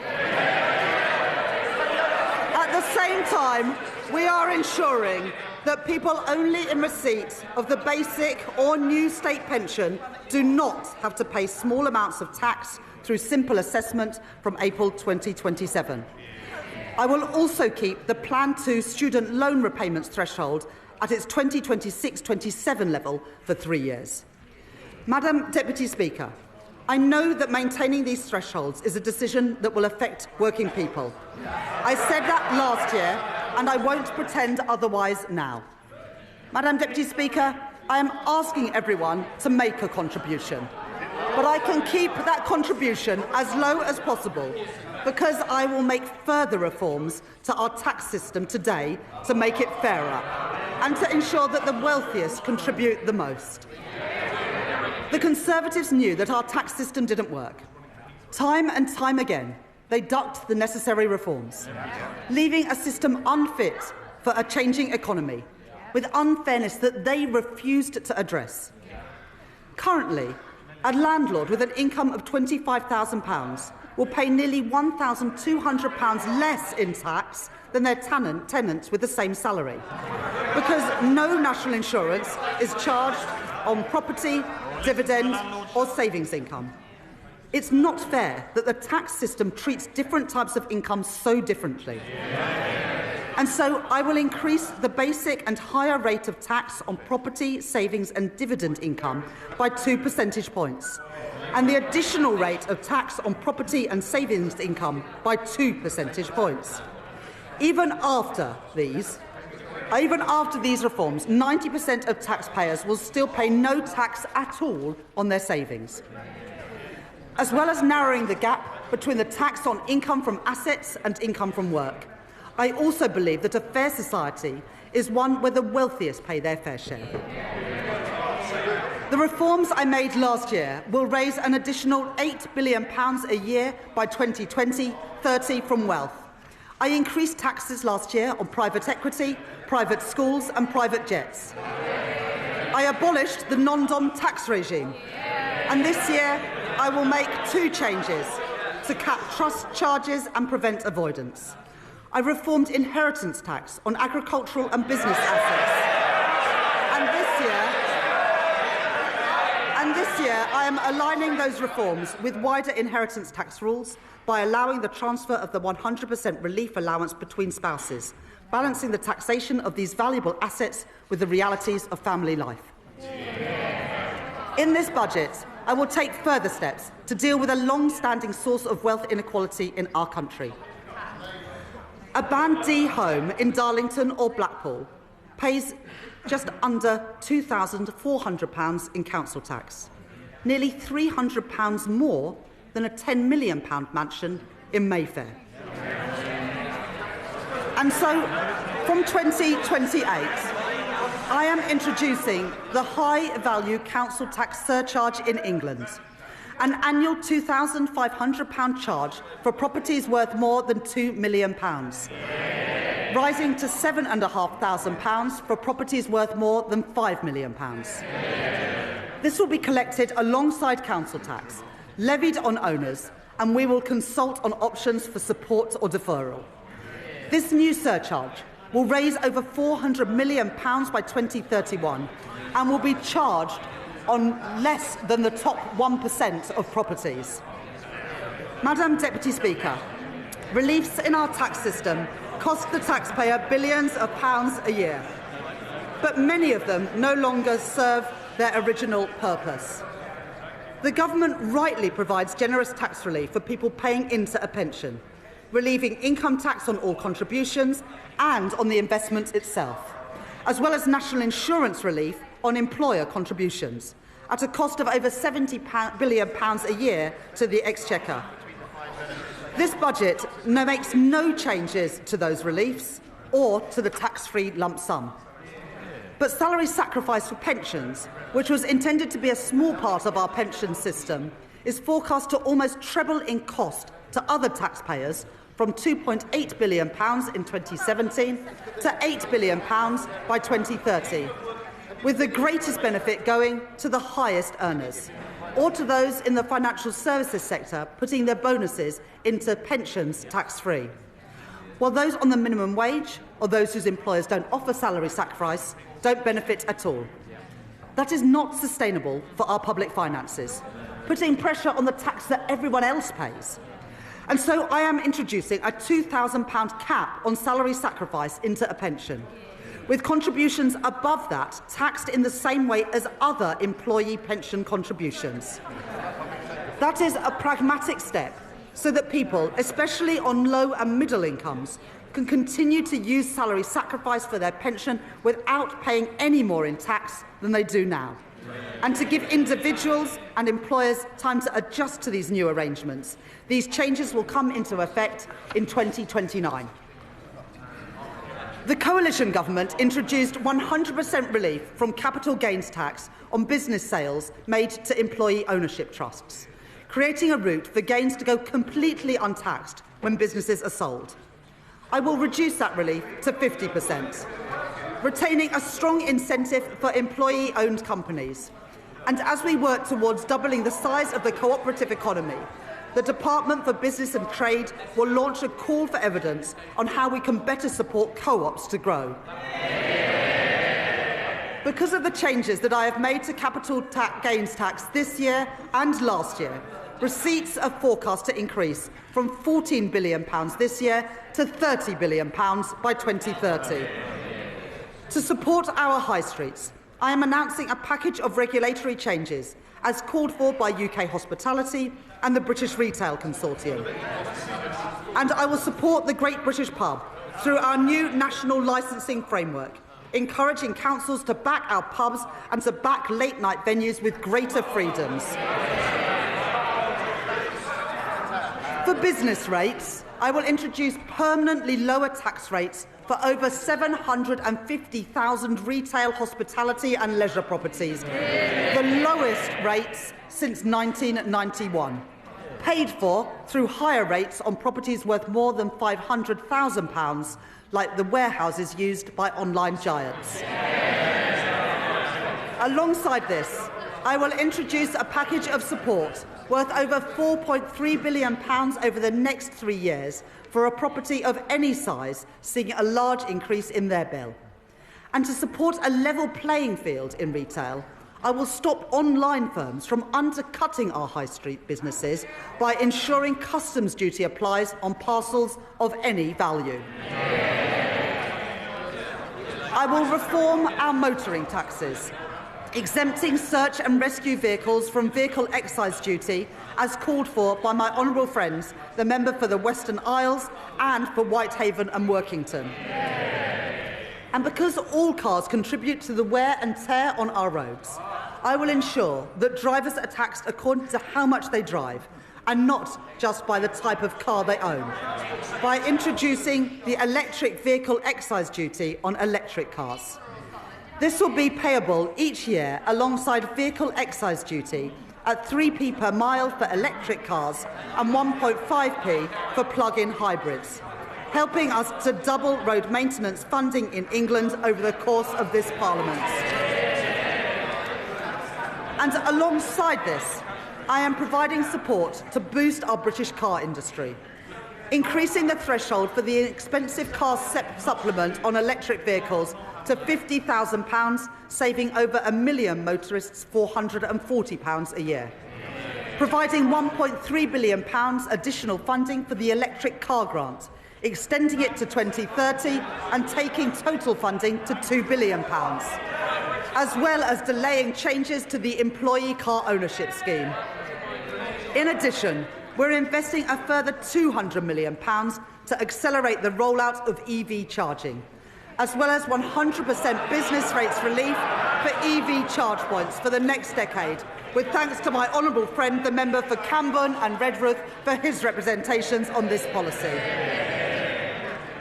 At the same time, we are ensuring that people only in receipt of the basic or new state pension do not have to pay small amounts of tax through simple assessment from April 2027. I will also keep the Plan 2 student loan repayments threshold at its 2026-27 level for 3 years. Madam Deputy Speaker, I know that maintaining these thresholds is a decision that will affect working people. I said that last year, and I won't pretend otherwise now. Madam Deputy Speaker, I am asking everyone to make a contribution, but I can keep that contribution as low as possible because I will make further reforms to our tax system today to make it fairer and to ensure that the wealthiest contribute the most. The Conservatives knew that our tax system didn't work. Time and time again, they ducked the necessary reforms, leaving a system unfit for a changing economy, with unfairness that they refused to address. Currently, a landlord with an income of £25,000 will pay nearly £1,200 less in tax than their tenants with the same salary, because no national insurance is charged on property, dividend or savings income. It's not fair that the tax system treats different types of income so differently. And so I will increase the basic and higher rate of tax on property, savings and dividend income by 2 percentage points, and the additional rate of tax on property and savings income by 2 percentage points. Even after these reforms, 90% of taxpayers will still pay no tax at all on their savings. As well as narrowing the gap between the tax on income from assets and income from work, I also believe that a fair society is one where the wealthiest pay their fair share. The reforms I made last year will raise an additional £8 billion a year by 2020-30 from wealth. I increased taxes last year on private equity, private schools and private jets. I abolished the non-dom tax regime. And this year, I will make 2 changes to cap trust charges and prevent avoidance. I reformed inheritance tax on agricultural and business assets. And this year, I am aligning those reforms with wider inheritance tax rules by allowing the transfer of the 100% relief allowance between spouses, balancing the taxation of these valuable assets with the realities of family life. In this budget, I will take further steps to deal with a long-standing source of wealth inequality in our country. A Band D home in Darlington or Blackpool pays just under £2,400 in council tax, nearly £300 more than a £10 million mansion in Mayfair. And so, from 2028, I am introducing the High Value Council Tax Surcharge in England, an annual £2,500 charge for properties worth more than £2 million, rising to £7,500 for properties worth more than £5 million. This will be collected alongside council tax, levied on owners, and we will consult on options for support or deferral. This new surcharge will raise over £400 million by 2031 and will be charged on less than the top 1% of properties. Madam Deputy Speaker, reliefs in our tax system cost the taxpayer billions of pounds a year, but many of them no longer serve their original purpose. The government rightly provides generous tax relief for people paying into a pension, relieving income tax on all contributions and on the investment itself, as well as national insurance relief on employer contributions, at a cost of over £70 billion a year to the Exchequer. This budget makes no changes to those reliefs or to the tax-free lump sum. But salary sacrifice for pensions, which was intended to be a small part of our pension system, is forecast to almost treble in cost to other taxpayers, from £2.8 billion in 2017 to £8 billion by 2030, with the greatest benefit going to the highest earners, or to those in the financial services sector putting their bonuses into pensions tax-free, while those on the minimum wage or those whose employers don't offer salary sacrifice don't benefit at all. That is not sustainable for our public finances, putting pressure on the tax that everyone else pays. And so I am introducing a £2,000 cap on salary sacrifice into a pension, with contributions above that taxed in the same way as other employee pension contributions. That is a pragmatic step so that people, especially on low and middle incomes, can continue to use salary sacrifice for their pension without paying any more in tax than they do now, and to give individuals and employers time to adjust to these new arrangements. These changes will come into effect in 2029. The coalition government introduced 100% relief from capital gains tax on business sales made to employee ownership trusts, creating a route for gains to go completely untaxed when businesses are sold. I will reduce that relief to 50%, retaining a strong incentive for employee-owned companies. And as we work towards doubling the size of the cooperative economy, the Department for Business and Trade will launch a call for evidence on how we can better support co-ops to grow. Because of the changes that I have made to capital gains tax this year and last year, receipts are forecast to increase from £14 billion this year to £30 billion by 2030. To support our high streets, I am announcing a package of regulatory changes as called for by UK Hospitality and the British Retail Consortium. And I will support the Great British Pub through our new national licensing framework, encouraging councils to back our pubs and to back late-night venues with greater freedoms. For business rates, I will introduce permanently lower tax rates for over 750,000 retail, hospitality and leisure properties, the lowest rates since 1991, paid for through higher rates on properties worth more than £500,000, like the warehouses used by online giants. Alongside this, I will introduce a package of support worth over £4.3 billion over the next 3 years for a property of any size seeing a large increase in their bill. And to support a level playing field in retail, I will stop online firms from undercutting our high street businesses by ensuring customs duty applies on parcels of any value. I will reform our motoring taxes, exempting search and rescue vehicles from vehicle excise duty as called for by my honourable friends, the member for the Western Isles and for Whitehaven and Workington. And because all cars contribute to the wear and tear on our roads, I will ensure that drivers are taxed according to how much they drive and not just by the type of car they own, by introducing the electric vehicle excise duty on electric cars. This will be payable each year alongside vehicle excise duty at 3p per mile for electric cars and 1.5p for plug-in hybrids, helping us to double road maintenance funding in England over the course of this Parliament. And alongside this, I am providing support to boost our British car industry, increasing the threshold for the expensive car supplement on electric vehicles to £50,000, saving over 1 million motorists £440 a year, providing £1.3 billion additional funding for the electric car grant, extending it to 2030 and taking total funding to £2 billion, as well as delaying changes to the employee car ownership scheme. In addition, we're investing a further £200 million to accelerate the rollout of EV charging, as well as 100% business rates relief for EV charge points for the next decade, with thanks to my honourable friend, the member for Camborne and Redruth, for his representations on this policy.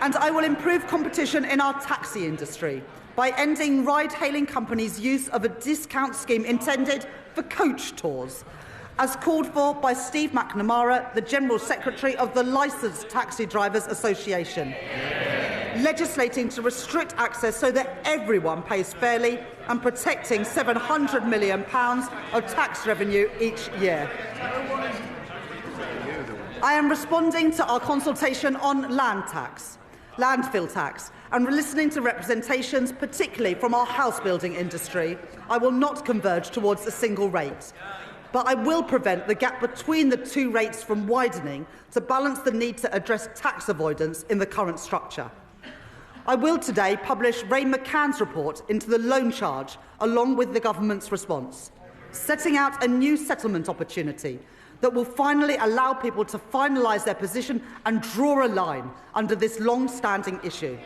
And I will improve competition in our taxi industry by ending ride-hailing companies' use of a discount scheme intended for coach tours, as called for by Steve McNamara, the General Secretary of the Licensed Taxi Drivers Association, legislating to restrict access so that everyone pays fairly and protecting £700 million of tax revenue each year. I am responding to our consultation on landfill tax, and listening to representations, particularly from our house building industry. I will not converge towards a single rate, but I will prevent the gap between the two rates from widening to balance the need to address tax avoidance in the current structure. I will today publish Ray McCann's report into the loan charge along with the government's response, setting out a new settlement opportunity that will finally allow people to finalise their position and draw a line under this long-standing issue.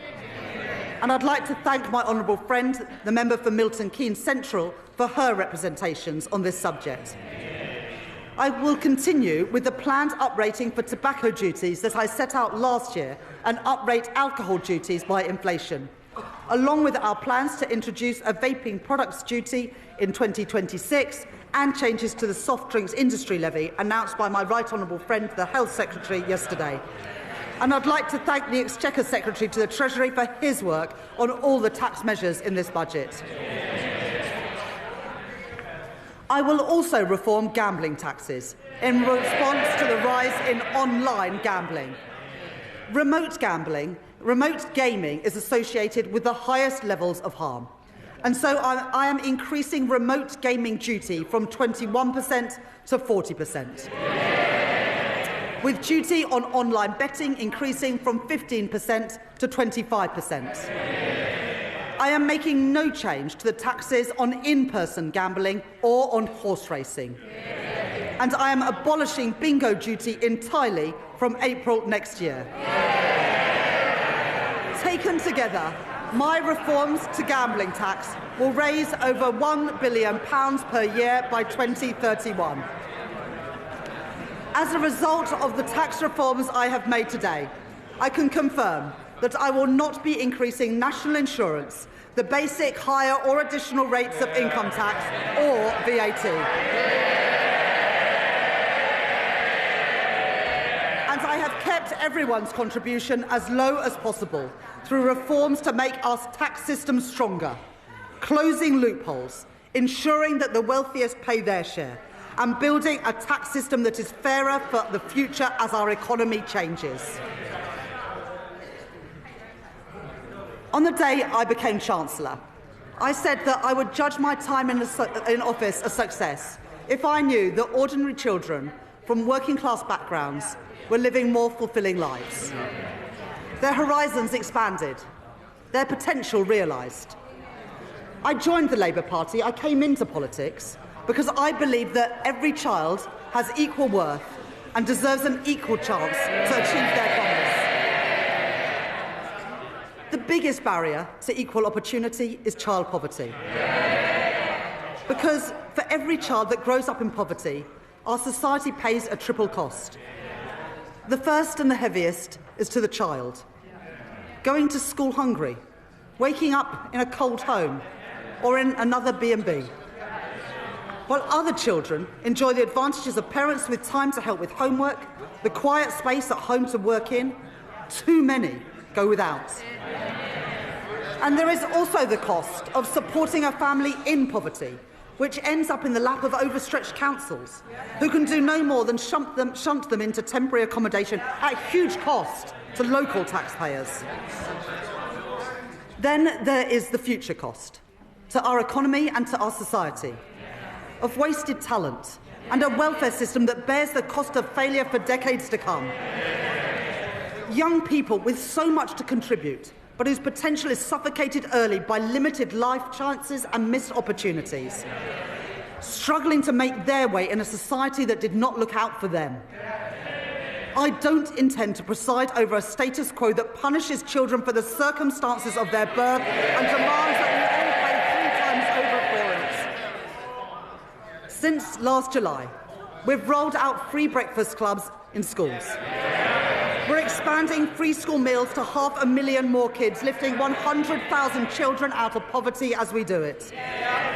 And I'd like to thank my honourable friend, the member for Milton Keynes Central, for her representations on this subject. I will continue with the planned uprating for tobacco duties that I set out last year and uprate alcohol duties by inflation, along with our plans to introduce a vaping products duty in 2026 and changes to the soft drinks industry levy announced by my right honourable friend, the Health Secretary, yesterday. And I'd like to thank the Exchequer Secretary to the Treasury for his work on all the tax measures in this budget. I will also reform gambling taxes in response to the rise in online gambling. Remote gaming is associated with the highest levels of harm. And so I am increasing remote gaming duty from 21% to 40%. With duty on online betting increasing from 15% to 25%. I am making no change to the taxes on in-person gambling or on horse racing. And I am abolishing bingo duty entirely from April next year. Taken together, my reforms to gambling tax will raise over £1 billion per year by 2031. As a result of the tax reforms I have made today, I can confirm that I will not be increasing national insurance, the basic, higher or additional rates of income tax or VAT. And I have kept everyone's contribution as low as possible through reforms to make our tax system stronger, closing loopholes, ensuring that the wealthiest pay their share, and building a tax system that is fairer for the future as our economy changes. On the day I became Chancellor, I said that I would judge my time in office a success if I knew that ordinary children from working-class backgrounds were living more fulfilling lives. Their horizons expanded, their potential realised. I joined the Labour Party, I came into politics, because I believe that every child has equal worth and deserves an equal chance to achieve their promise. The biggest barrier to equal opportunity is child poverty. Because for every child that grows up in poverty, our society pays a triple cost. The first and the heaviest is to the child. Going to school hungry, waking up in a cold home, or in another B&B. While other children enjoy the advantages of parents with time to help with homework, the quiet space at home to work in, too many go without. And there is also the cost of supporting a family in poverty, which ends up in the lap of overstretched councils, who can do no more than shunt them into temporary accommodation at huge cost to local taxpayers. Then there is the future cost, to our economy and to our society, of wasted talent and a welfare system that bears the cost of failure for decades to come. Young people with so much to contribute, but whose potential is suffocated early by limited life chances and missed opportunities, struggling to make their way in a society that did not look out for them. I don't intend to preside over a status quo that punishes children for the circumstances of their birth and demands that we all pay 3 times over for it. Since last July, we've rolled out free breakfast clubs in schools. We're expanding free school meals to 500,000 more kids, lifting 100,000 children out of poverty as we do it.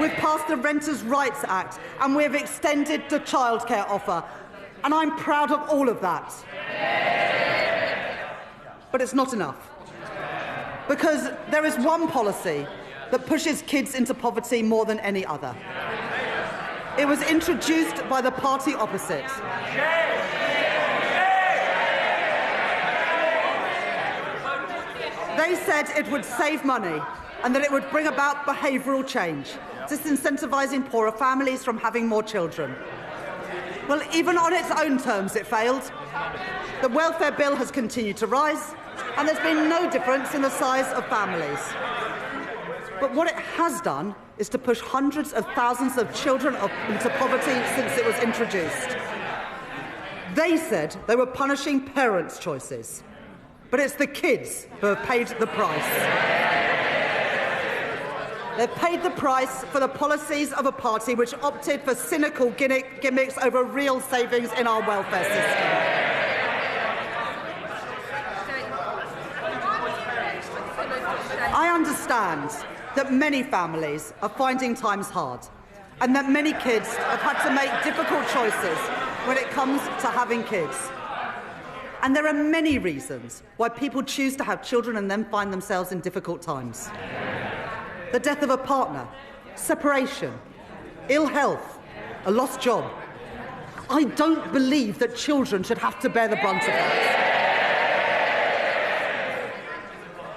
We've passed the Renters' Rights Act and we've extended the childcare offer. And I'm proud of all of that. But it's not enough. Because there is one policy that pushes kids into poverty more than any other. It was introduced by the party opposite. They said it would save money and that it would bring about behavioural change, disincentivising poorer families from having more children. Well, even on its own terms, it failed. The welfare bill has continued to rise, and there's been no difference in the size of families. But what it has done is to push hundreds of thousands of children into poverty since it was introduced. They said they were punishing parents' choices, but it's the kids who have paid the price. They've paid the price for the policies of a party which opted for cynical gimmicks over real savings in our welfare system. I understand that many families are finding times hard and that many kids have had to make difficult choices when it comes to having kids. And there are many reasons why people choose to have children and then find themselves in difficult times. The death of a partner, separation, ill health, a lost job. I don't believe that children should have to bear the brunt of that.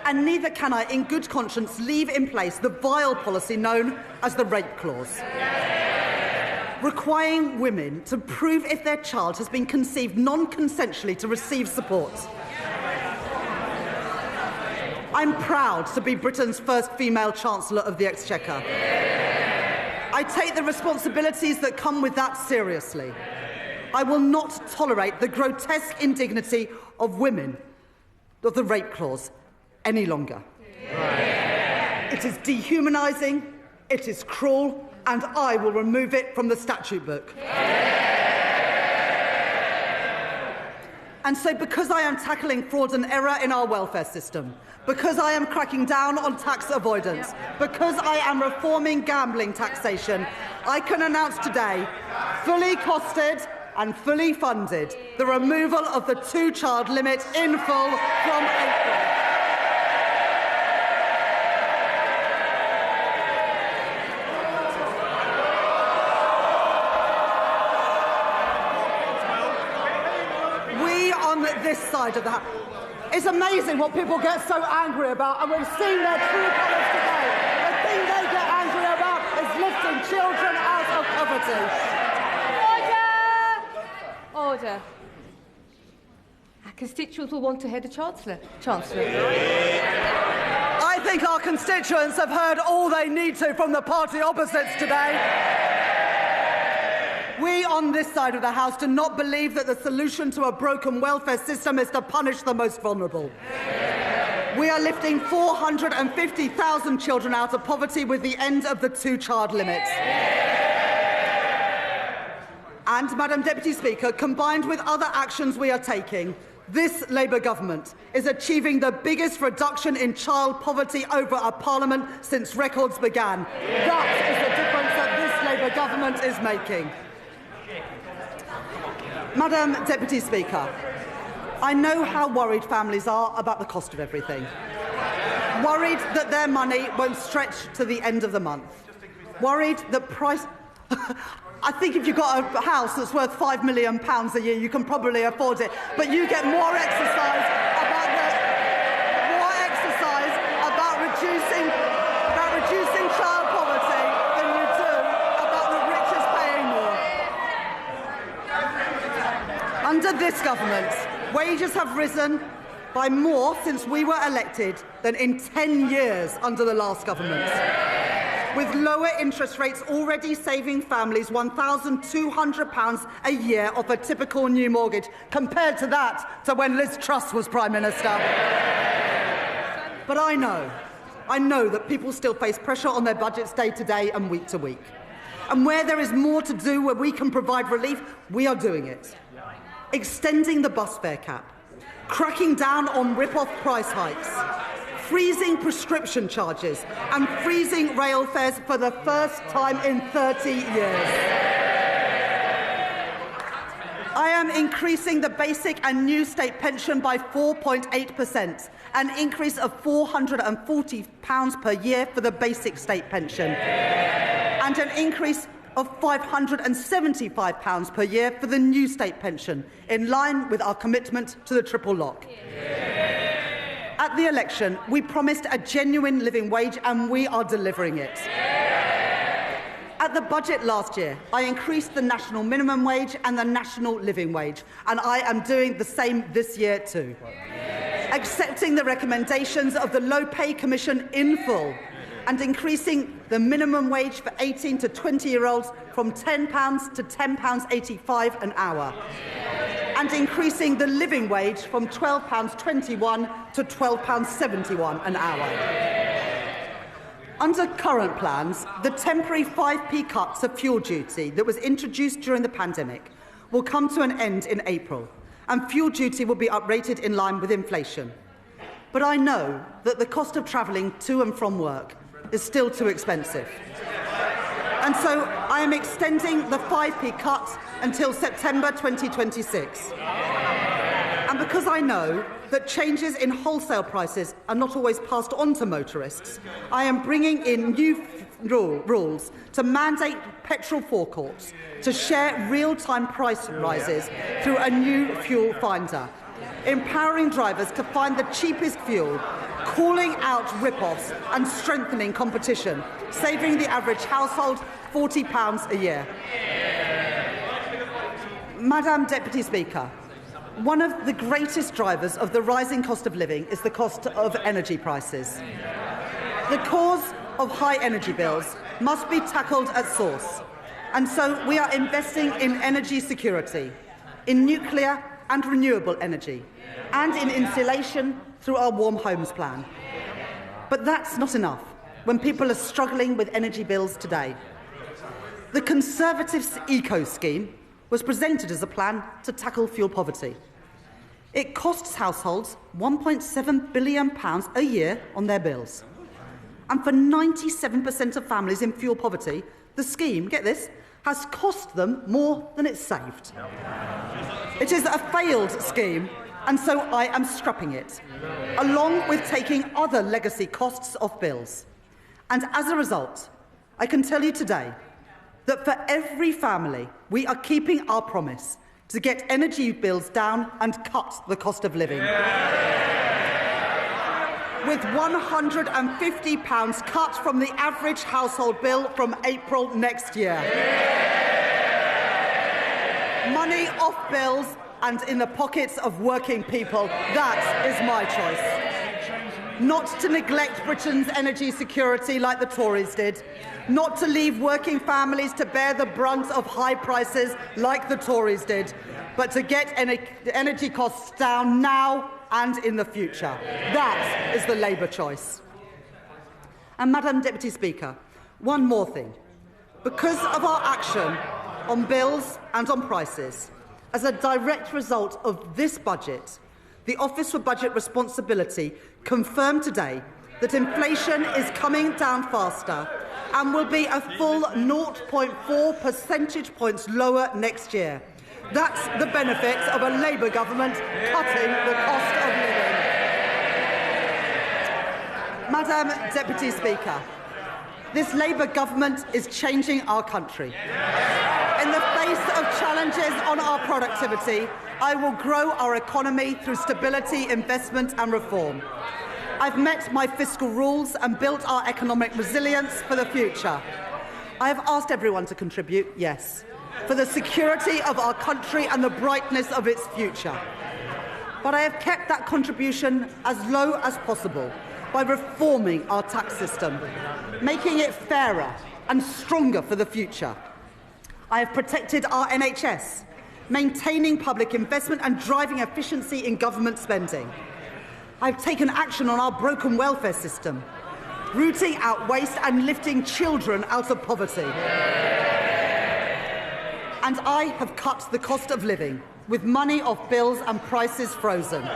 And neither can I, in good conscience, leave in place the vile policy known as the rape clause, requiring women to prove if their child has been conceived non-consensually to receive support. I'm proud to be Britain's first female Chancellor of the Exchequer. I take the responsibilities that come with that seriously. I will not tolerate the grotesque indignity of women of the rape clause any longer. It is dehumanising, it is cruel, and I will remove it from the statute book. And so because I am tackling fraud and error in our welfare system, because I am cracking down on tax avoidance, because I am reforming gambling taxation, I can announce today, fully costed and fully funded, the removal of the 2-child limit in full from April. This side of the house. It's amazing what people get so angry about, and we've seen their true colours today. The thing they get children out of poverty. Order. Our constituents will want to hear the Chancellor. I think our constituents have heard all they need to from the party opposites today. We on this side of the House do not believe that the solution to a broken welfare system is to punish the most vulnerable. We are lifting 450,000 children out of poverty with the end of the two-child limit. And, Madam Deputy Speaker, combined with other actions we are taking, this Labour government is achieving the biggest reduction in child poverty over a parliament since records began. That is the difference that this Labour government is making. Madam Deputy Speaker, I know how worried families are about the cost of everything. Worried that their money won't stretch to the end of the month. Worried that price... I think if you've got a house that's worth £5 million a year, you can probably afford it. But you get more exercise about reducing child poverty than you do about the richest paying more. Under this government, wages have risen by more since we were elected than in 10 years under the last government, with lower interest rates already saving families £1,200 a year off a typical new mortgage, compared to that to when Liz Truss was Prime Minister. But I know that people still face pressure on their budgets day to day and week to week. And where there is more to do, where we can provide relief, we are doing it. Extending the bus fare cap, cracking down on rip-off price hikes, freezing prescription charges and freezing rail fares for the first time in 30 years. I am increasing the basic and new state pension by 4.8%, an increase of £440 per year for the basic state pension, and an increase of £575 per year for the new state pension, in line with our commitment to the triple lock. At the election, we promised a genuine living wage, and we are delivering it. At the budget last year, I increased the national minimum wage and the national living wage, and I am doing the same this year too. Accepting the recommendations of the Low Pay Commission in full, and increasing the minimum wage for 18 to 20-year-olds from £10 to £10.85 an hour, and increasing the living wage from £12.21 to £12.71 an hour. Under current plans, the temporary 5p cut to fuel duty that was introduced during the pandemic will come to an end in April, and fuel duty will be uprated in line with inflation. But I know that the cost of travelling to and from work is still too expensive. And so I am extending the 5p cut until September 2026. And because I know that changes in wholesale prices are not always passed on to motorists, I am bringing in new rules to mandate petrol forecourts to share real-time price rises through a new fuel finder, empowering drivers to find the cheapest fuel, calling out rip-offs and strengthening competition, saving the average household £40 a year. Madam Deputy Speaker, one of the greatest drivers of the rising cost of living is the cost of energy prices. The cause of high energy bills must be tackled at source, and so we are investing in energy security, in nuclear and renewable energy, and in insulation through our Warm Homes Plan. But that's not enough when people are struggling with energy bills today. The Conservatives' Eco Scheme was presented as a plan to tackle fuel poverty. It costs households £1.7 billion a year on their bills. And for 97% of families in fuel poverty, the scheme, get this, has cost them more than it's saved. It is a failed scheme, and so I am scrapping it, along with taking other legacy costs off bills. And as a result, I can tell you today that for every family, we are keeping our promise to get energy bills down and cut the cost of living. with £150 cut from the average household bill from April next year. Money off bills and in the pockets of working people. That is my choice. Not to neglect Britain's energy security like the Tories did. Not to leave working families to bear the brunt of high prices like the Tories did, but to get energy costs down now and in the future. That is the Labour choice. And, Madam Deputy Speaker, one more thing. Because of our action on bills and on prices, as a direct result of this budget, the Office for Budget Responsibility confirmed today that inflation is coming down faster and will be a full 0.4 percentage points lower next year. That's the benefit of a Labour government cutting the cost of living. Madam Deputy Speaker, this Labour government is changing our country. In the face of challenges on our productivity, I will grow our economy through stability, investment and reform. I've met my fiscal rules and built our economic resilience for the future. I have asked everyone to contribute, yes, for the security of our country and the brightness of its future. But I have kept that contribution as low as possible by reforming our tax system, making it fairer and stronger for the future. I have protected our NHS, maintaining public investment and driving efficiency in government spending. I've taken action on our broken welfare system, rooting out waste and lifting children out of poverty. And I have cut the cost of living, with money off bills and prices frozen,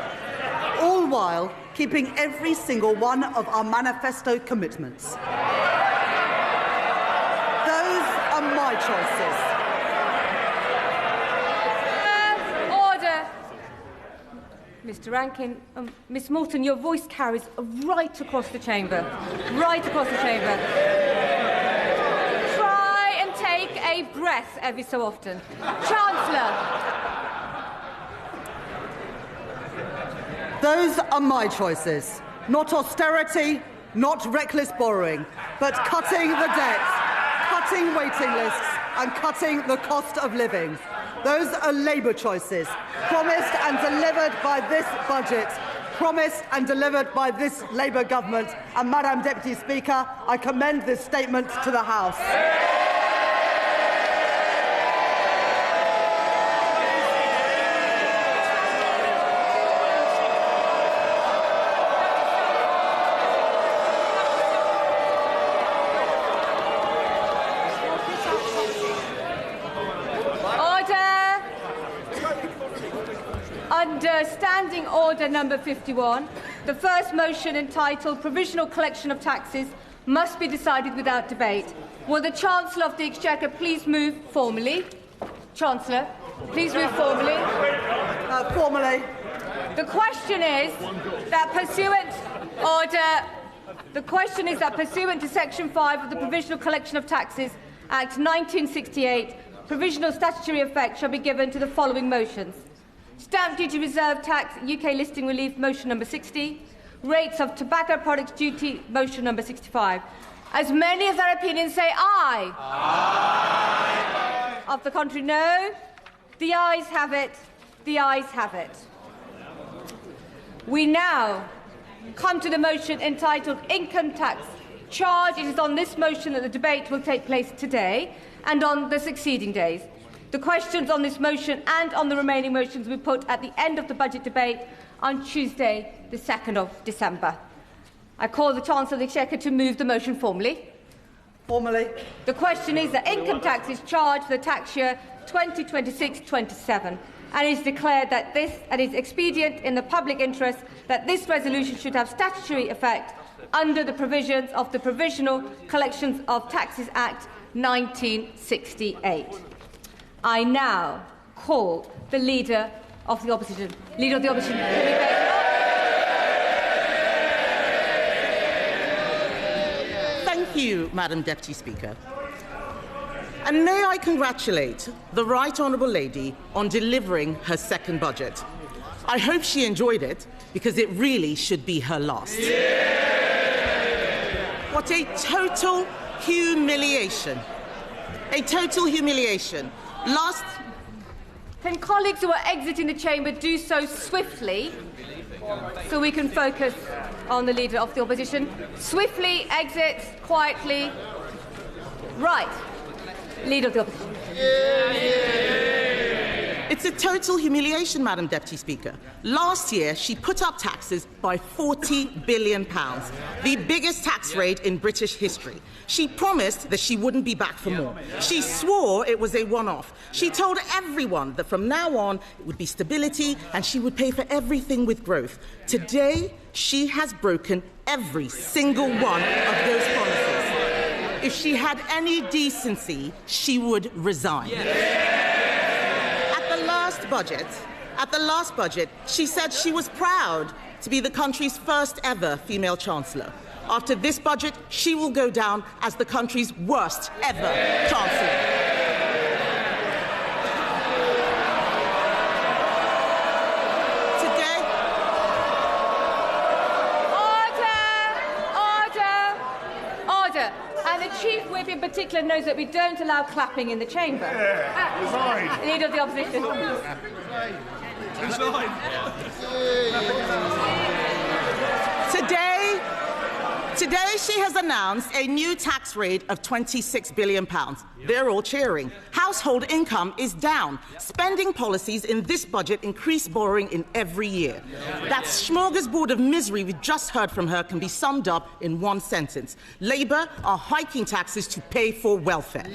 all while keeping every single one of our manifesto commitments. Those are my choices. Mr. Rankin, Ms. Morton, your voice carries right across the chamber. Right across the chamber. Try and take a breath every so often. Chancellor. Those are my choices. Not austerity, not reckless borrowing, but cutting the debt, cutting waiting lists and cutting the cost of living. Those are Labour choices, promised and delivered by this budget, promised and delivered by this Labour government. And, Madam Deputy Speaker, I commend this statement to the House. Under Standing Order number 51, the first motion entitled Provisional Collection of Taxes must be decided without debate. Will the Chancellor of the Exchequer please move formally? Chancellor, please move formally. Formally. The question is that pursuant to Section 5 of the Provisional Collection of Taxes Act 1968, provisional statutory effect shall be given to the following motions. Stamp duty reserve tax, UK listing relief, motion number 60. Rates of tobacco products duty, motion number 65. As many of their opinions say aye. Aye. Of the contrary, no. The ayes have it. The ayes have it. We now come to the motion entitled Income Tax Charge. It is on this motion that the debate will take place today and on the succeeding days. The questions on this motion and on the remaining motions will be put at the end of the budget debate on Tuesday, the 2nd of December. I call the Chancellor of the Exchequer to move the motion formally. Formally. The question is that income tax is charged for the tax year 2026-27, and it is declared that this is expedient in the public interest that this resolution should have statutory effect under the provisions of the Provisional Collections of Taxes Act 1968. I now call the Leader of the Opposition. Leader of the Opposition. Thank you, Madam Deputy Speaker. And may I congratulate the Right Honourable Lady on delivering her second budget. I hope she enjoyed it, because it really should be her last. What a total humiliation. A total humiliation. Last... Can colleagues who are exiting the chamber do so swiftly, so we can focus on the Leader of the Opposition? Swiftly exit, quietly. Right. Leader of the Opposition. It's a total humiliation, Madam Deputy Speaker. Last year, she put up taxes by £40 billion, the biggest tax rate in British history. She promised that she wouldn't be back for more. She swore it was a one-off. She told everyone that from now on, it would be stability and she would pay for everything with growth. Today, she has broken every single one of those promises. If she had any decency, she would resign. At the last budget, she said she was proud to be the country's first ever female Chancellor. After this budget, she will go down as the country's worst ever Chancellor. Order. And the Chief Whip in particular knows that we don't allow clapping in the chamber. Leader of the Opposition. Today she has announced a new tax rate of £26 billion. They're all cheering. Household income is down. Spending policies in this budget increase borrowing in every year. That smorgasbord of misery we just heard from her can be summed up in one sentence. Labour are hiking taxes to pay for welfare.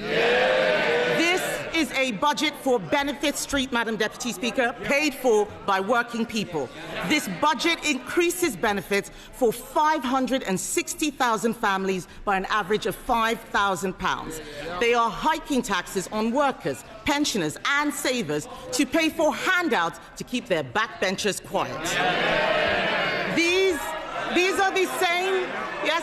This is a budget for Benefit Street, Madam Deputy Speaker, paid for by working people. This budget increases benefits for 560,000 families by an average of £5,000. They are hiking taxes on workers, pensioners and savers to pay for handouts to keep their backbenchers quiet. These are the same, yes,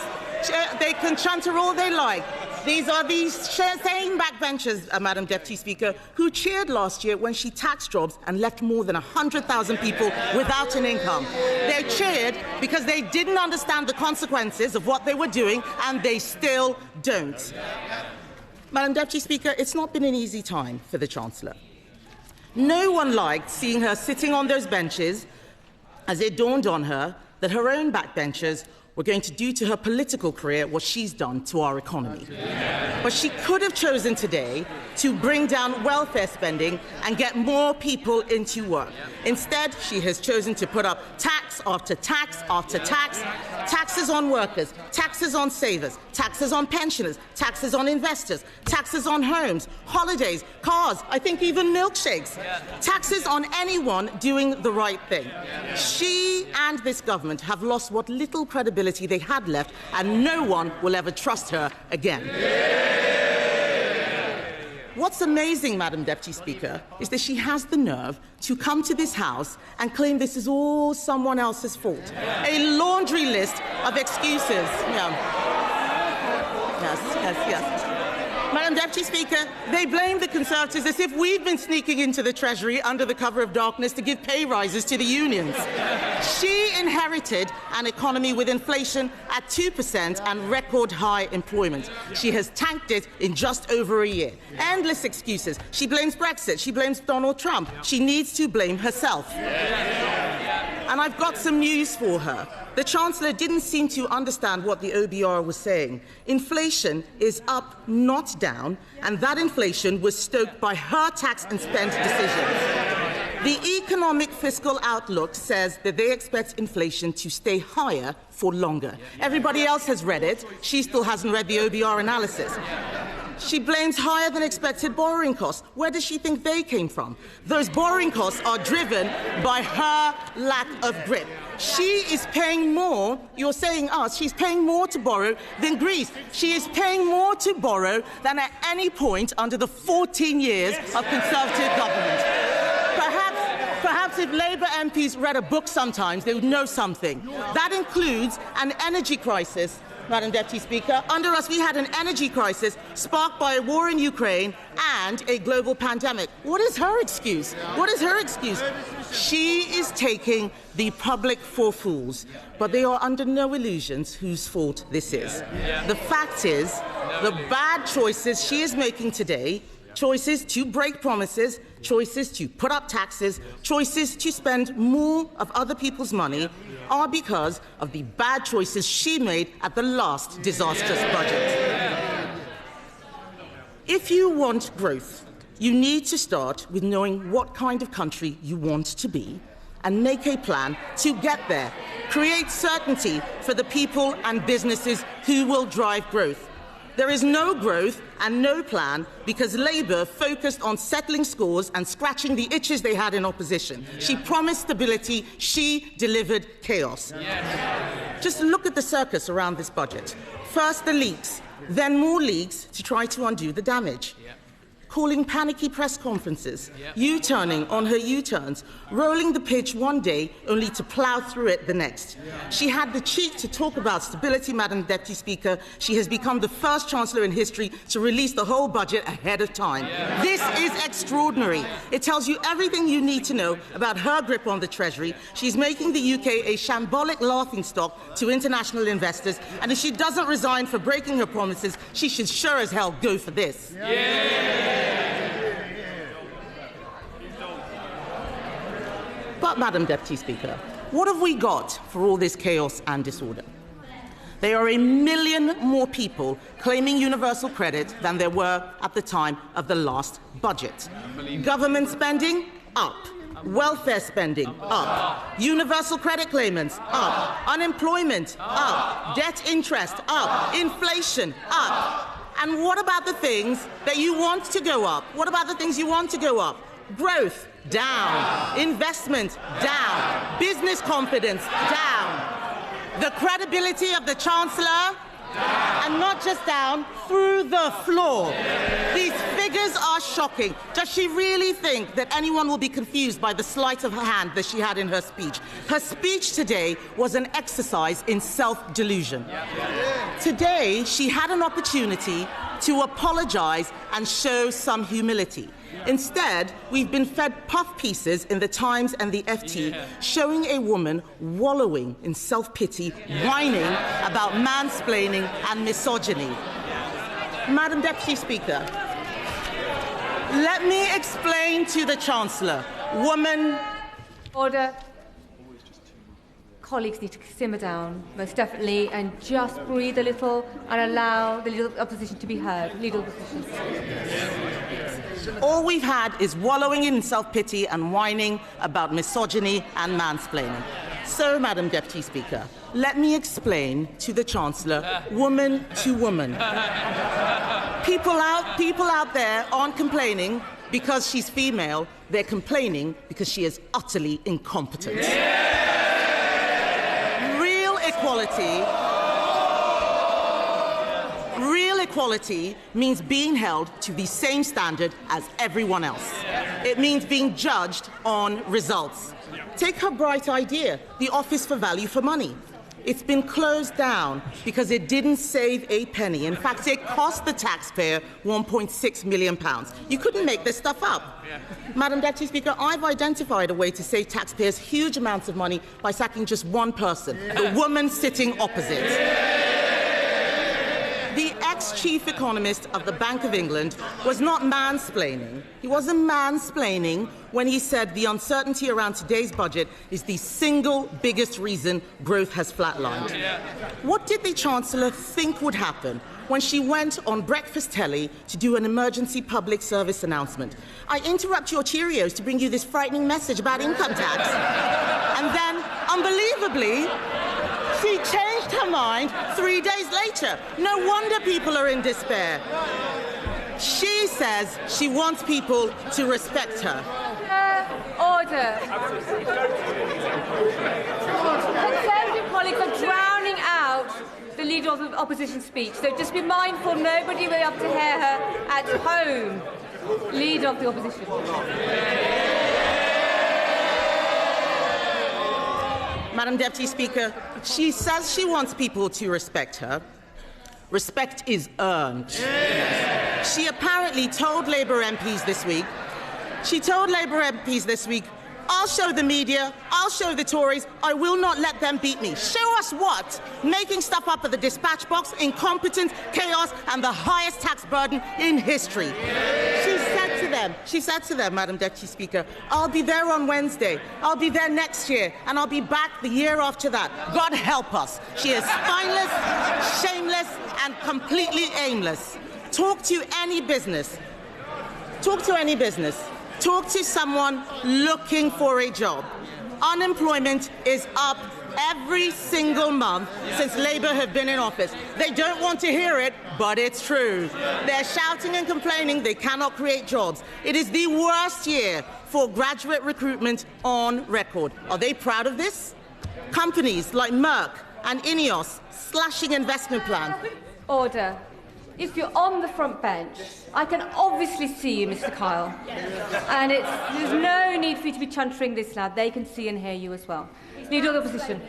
they can chanter all they like. These are the same backbenchers, Madam Deputy Speaker, who cheered last year when she taxed jobs and left more than 100,000 people without an income. They cheered because they didn't understand the consequences of what they were doing, and they still don't. Madam Deputy Speaker, it's not been an easy time for the Chancellor. No one liked seeing her sitting on those benches as it dawned on her that her own backbenchers were going to do to her political career what she's done to our economy. But she could have chosen today to bring down welfare spending and get more people into work. Instead, she has chosen to put up tax after tax after tax, taxes on workers, taxes on savers, taxes on pensioners, taxes on investors, taxes on homes, holidays, cars, I think even milkshakes, taxes on anyone doing the right thing. She and this government have lost what little credibility they had left, and no one will ever trust her again. What's amazing, Madam Deputy Speaker, is that she has the nerve to come to this House and claim this is all someone else's fault. A laundry list of excuses. Yes. Madam Deputy Speaker, they blame the Conservatives as if we've been sneaking into the Treasury under the cover of darkness to give pay rises to the unions. She inherited an economy with inflation at 2% and record high employment. She has tanked it in just over a year. Endless excuses. She blames Brexit. She blames Donald Trump. She needs to blame herself. And I've got some news for her. The Chancellor didn't seem to understand what the OBR was saying. Inflation is up, not down, and that inflation was stoked by her tax and spend decisions. The economic fiscal outlook says that they expect inflation to stay higher for longer. Everybody else has read it. She still hasn't read the OBR analysis. She blames higher than expected borrowing costs. Where does she think they came from? Those borrowing costs are driven by her lack of grip. She is paying more, you're saying us, she's paying more to borrow than Greece. She is paying more to borrow than at any point under the 14 years of Conservative government. Perhaps if Labour MPs read a book sometimes, they would know something. That includes an energy crisis Madam Deputy Speaker, under us we had an energy crisis sparked by a war in Ukraine and a global pandemic. What is her excuse? What is her excuse? She is taking the public for fools, but they are under no illusions whose fault this is. The fact is, the bad choices she is making today, choices to break promises, choices to put up taxes, choices to spend more of other people's money, are because of the bad choices she made at the last disastrous budget. If you want growth, you need to start with knowing what kind of country you want to be and make a plan to get there. Create certainty for the people and businesses who will drive growth. There is no growth and no plan because Labour focused on settling scores and scratching the itches they had in opposition. She promised stability, she delivered chaos. Just look at the circus around this budget. First the leaks, then more leaks to try to undo the damage. Calling panicky press conferences, U-turning on her U-turns, rolling the pitch one day only to plough through it the next. She had the cheek to talk about stability, Madam Deputy Speaker. She has become the first Chancellor in history to release the whole budget ahead of time. This is extraordinary. It tells you everything you need to know about her grip on the Treasury. She's making the UK a shambolic laughingstock to international investors, and if she doesn't resign for breaking her promises, she should sure as hell go for this. But, Madam Deputy Speaker, what have we got for all this chaos and disorder? There are 1 million more people claiming universal credit than there were at the time of the last budget. Government spending, up. Welfare spending, up. Universal credit claimants, up. Unemployment, up. Debt interest, up. Inflation, up. And what about the things that you want to go up? What about the things you want to go up? Growth, down. Investment, down. Business confidence, down. The credibility of the Chancellor, and not just down, through the floor. These figures are shocking. Does she really think that anyone will be confused by the sleight of her hand that she had in her speech? Her speech today was an exercise in self-delusion. Today, she had an opportunity to apologize and show some humility. Instead, we've been fed puff pieces in the Times and the FT showing a woman wallowing in self-pity, whining about mansplaining and misogyny. Madam Deputy Speaker, let me explain to the Chancellor. Woman... Order. Colleagues need to simmer down, most definitely, and just breathe a little and allow the Leader of the Opposition to be heard. Leader of the Opposition. All we've had is wallowing in self-pity and whining about misogyny and mansplaining. So, Madam Deputy Speaker, let me explain to the Chancellor, woman to woman. People out there aren't complaining because she's female. They're complaining because she is utterly incompetent. Real equality means being held to the same standard as everyone else. It means being judged on results. Take her bright idea, the Office for Value for Money. It's been closed down because it didn't save a penny. In fact, it cost the taxpayer £1.6 million. You couldn't make this stuff up. Madam Deputy Speaker, I've identified a way to save taxpayers huge amounts of money by sacking just one person, the woman sitting opposite. The ex-chief economist of the Bank of England was not mansplaining. He wasn't mansplaining when he said the uncertainty around today's budget is the single biggest reason growth has flatlined. What did the Chancellor think would happen when she went on breakfast telly to do an emergency public service announcement? I interrupt your Cheerios to bring you this frightening message about income tax. And then, unbelievably, she changed her mind 3 days later. No wonder people are in despair. She says she wants people to respect her. Order. Conservative colleagues are drowning out the Leader of the Opposition speech, so just be mindful nobody will be able to hear her at home. Leader of the Opposition. Madam Deputy Speaker, she says she wants people to respect her, Respect is earned. She apparently told Labour MPs this week, I'll show the media, I'll show the Tories, I will not let them beat me. Show us what? Making stuff up at the dispatch box, incompetence, chaos, and the highest tax burden in history. She said to them, Madam Deputy Speaker, I'll be there on Wednesday, I'll be there next year, and I'll be back the year after that. God help us. She is spineless, shameless, and completely aimless. Talk to any business. Talk to someone looking for a job. Unemployment is up every single month since Labour have been in office. They don't want to hear it, but it's true. They're shouting and complaining they cannot create jobs. It is the worst year for graduate recruitment on record. Are they proud of this? Companies like Merck and Ineos slashing investment plans. Order. If you're on the front bench, I can obviously see you, Mr. Kyle. And there's no need for you to be chuntering this loud. They can see and hear you as well. Leader of the Opposition.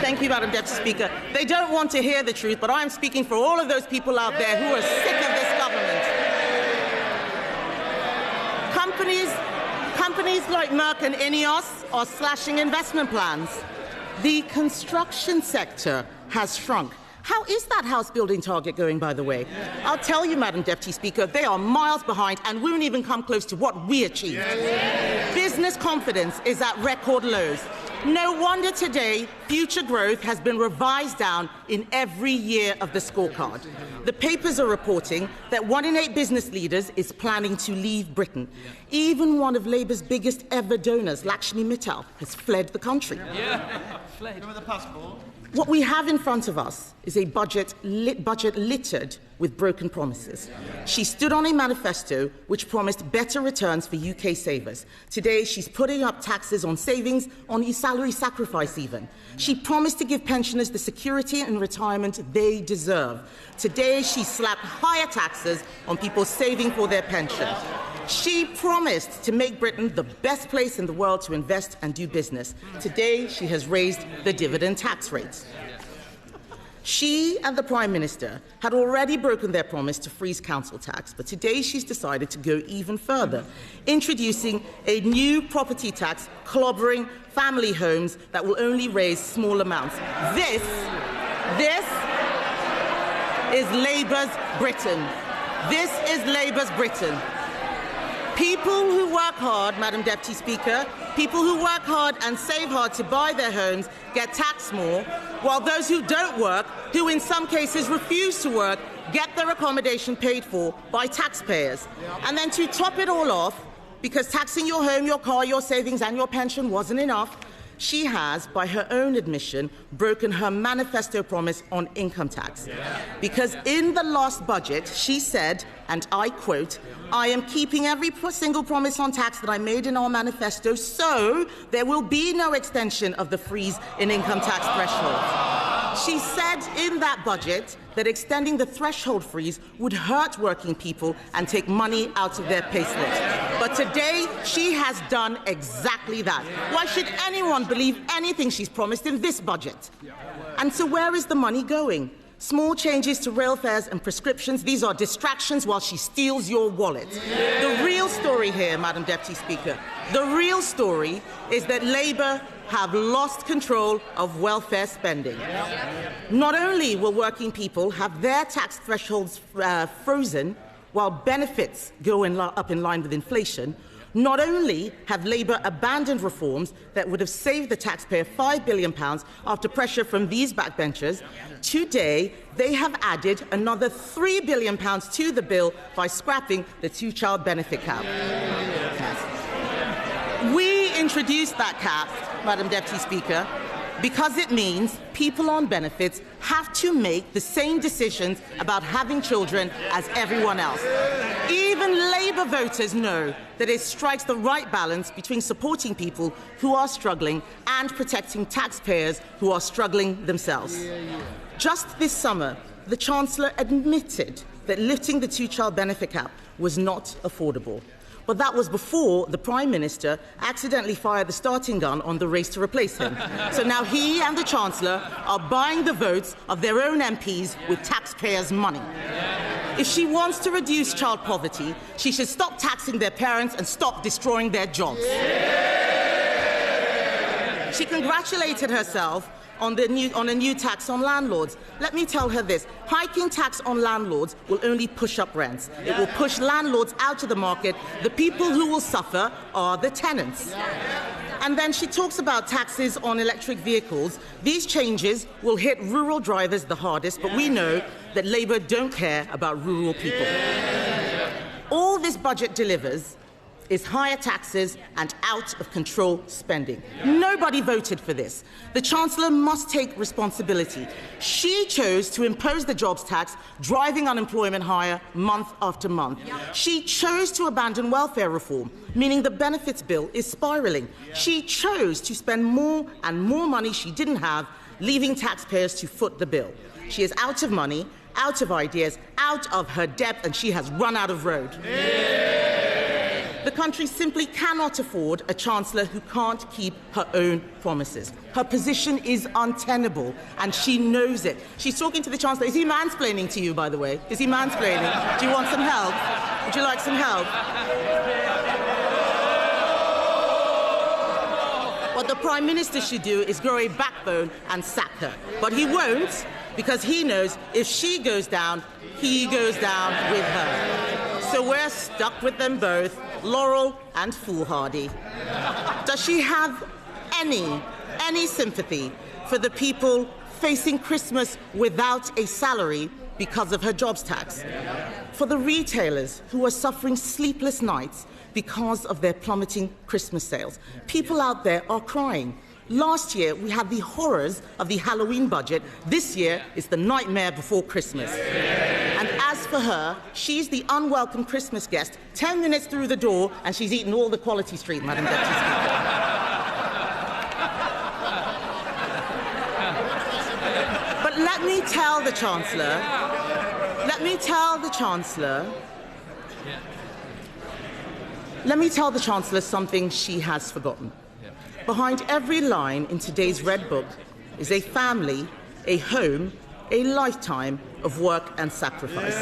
Thank you, Madam Deputy Speaker. They don't want to hear the truth, but I'm speaking for all of those people out there who are sick of this government. Companies like Merck and Ineos are slashing investment plans. The construction sector has shrunk. How is that house building target going, by the way? I'll tell you, Madam Deputy Speaker, they are miles behind and won't even come close to what we achieved. Business confidence is at record lows. No wonder today future growth has been revised down in every year of the scorecard. The papers are reporting that 1 in 8 business leaders is planning to leave Britain. Even one of Labour's biggest ever donors, Lakshmi Mittal, has fled the country. Fled. With the passport. What we have in front of us is a budget littered with broken promises. She stood on a manifesto which promised better returns for UK savers. Today, she's putting up taxes on savings, on salary sacrifice even. She promised to give pensioners the security and retirement they deserve. Today, she slapped higher taxes on people saving for their pension. She promised to make Britain the best place in the world to invest and do business. Today, she has raised the dividend tax rates. She and the Prime Minister had already broken their promise to freeze council tax, but today she's decided to go even further, introducing a new property tax clobbering family homes that will only raise small amounts. This is Labour's Britain. This is Labour's Britain. People who work hard, Madam Deputy Speaker, people who work hard and save hard to buy their homes get taxed more, while those who don't work, who in some cases refuse to work, get their accommodation paid for by taxpayers. And then to top it all off, because taxing your home, your car, your savings and your pension wasn't enough, she has, by her own admission, broken her manifesto promise on income tax. Because in the last budget, she said, and I quote, "I am keeping every single promise on tax that I made in our manifesto, so there will be no extension of the freeze in income tax thresholds." She said in that budget that extending the threshold freeze would hurt working people and take money out of their payslips. But today, she has done exactly that. Why should anyone believe anything she's promised in this budget? And so where is the money going? Small changes to rail fares and prescriptions, these are distractions while she steals your wallet. The real story here, Madam Deputy Speaker, the real story is that Labour have lost control of welfare spending. Not only will working people have their tax thresholds frozen while benefits go up in line with inflation, not only have Labour abandoned reforms that would have saved the taxpayer £5 billion after pressure from these backbenchers, today they have added another £3 billion to the bill by scrapping the two-child benefit cap. We introduced that cap, Madam Deputy Speaker, because it means people on benefits have to make the same decisions about having children as everyone else. Even Labour voters know that it strikes the right balance between supporting people who are struggling and protecting taxpayers who are struggling themselves. Just this summer, the Chancellor admitted that lifting the two-child benefit cap was not affordable. But that was before the Prime Minister accidentally fired the starting gun on the race to replace him. So now he and the Chancellor are buying the votes of their own MPs with taxpayers' money. If she wants to reduce child poverty, she should stop taxing their parents and stop destroying their jobs. She congratulated herself on a new tax on landlords. Let me tell her this. Hiking tax on landlords will only push up rents. It will push landlords out of the market. The people who will suffer are the tenants. And then she talks about taxes on electric vehicles. These changes will hit rural drivers the hardest, but we know that Labour don't care about rural people. All this budget delivers is higher taxes and out-of-control spending. Nobody voted for this. The Chancellor must take responsibility. She chose to impose the jobs tax, driving unemployment higher month after month. She chose to abandon welfare reform, meaning the benefits bill is spiralling. She chose to spend more and more money she didn't have, leaving taxpayers to foot the bill. She is out of money, out of ideas, out of her depth, and she has run out of road. The country simply cannot afford a Chancellor who can't keep her own promises. Her position is untenable, and she knows it. She's talking to the Chancellor. Is he mansplaining to you, by the way? Is he mansplaining? Do you want some help? Would you like some help? What the Prime Minister should do is grow a backbone and sack her. But he won't, because he knows if she goes down, he goes down with her. So we're stuck with them both, Laurel and Foolhardy. Does she have any sympathy for the people facing Christmas without a salary because of her jobs tax? For the retailers who are suffering sleepless nights because of their plummeting Christmas sales? People out there are crying. Last year, we had the horrors of the Halloween budget. This year is the nightmare before Christmas. And as for her, she's the unwelcome Christmas guest, 10 minutes through the door, and she's eaten all the Quality Street, Madam Deputy Speaker. But let me tell the Chancellor something she has forgotten. Behind every line in today's Red Book is a family, a home, a lifetime of work and sacrifice.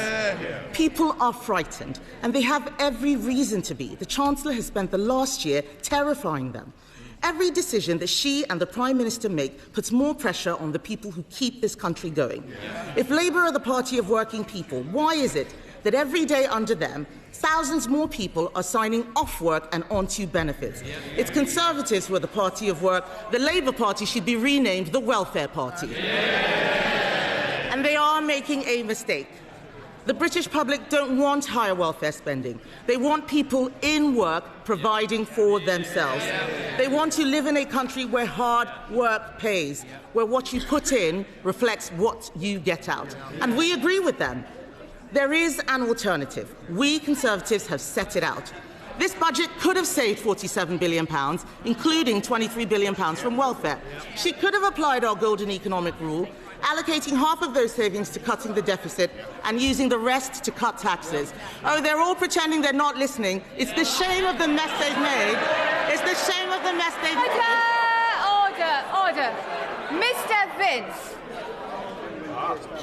People are frightened, and they have every reason to be. The Chancellor has spent the last year terrifying them. Every decision that she and the Prime Minister make puts more pressure on the people who keep this country going. If Labour are the party of working people, why is it that every day under them, thousands more people are signing off work and onto benefits? It's Conservatives who are the party of work. The Labour Party should be renamed the Welfare Party. And they are making a mistake. The British public don't want higher welfare spending. They want people in work providing for themselves. They want to live in a country where hard work pays, where what you put in reflects what you get out. And we agree with them. There is an alternative. We Conservatives have set it out. This budget could have saved £47 billion, including £23 billion from welfare. She could have applied our golden economic rule, allocating half of those savings to cutting the deficit and using the rest to cut taxes. Oh, they're all pretending they're not listening. It's the shame of the mess they've made. It's the shame of the mess they've made. Order. Mr. Vince.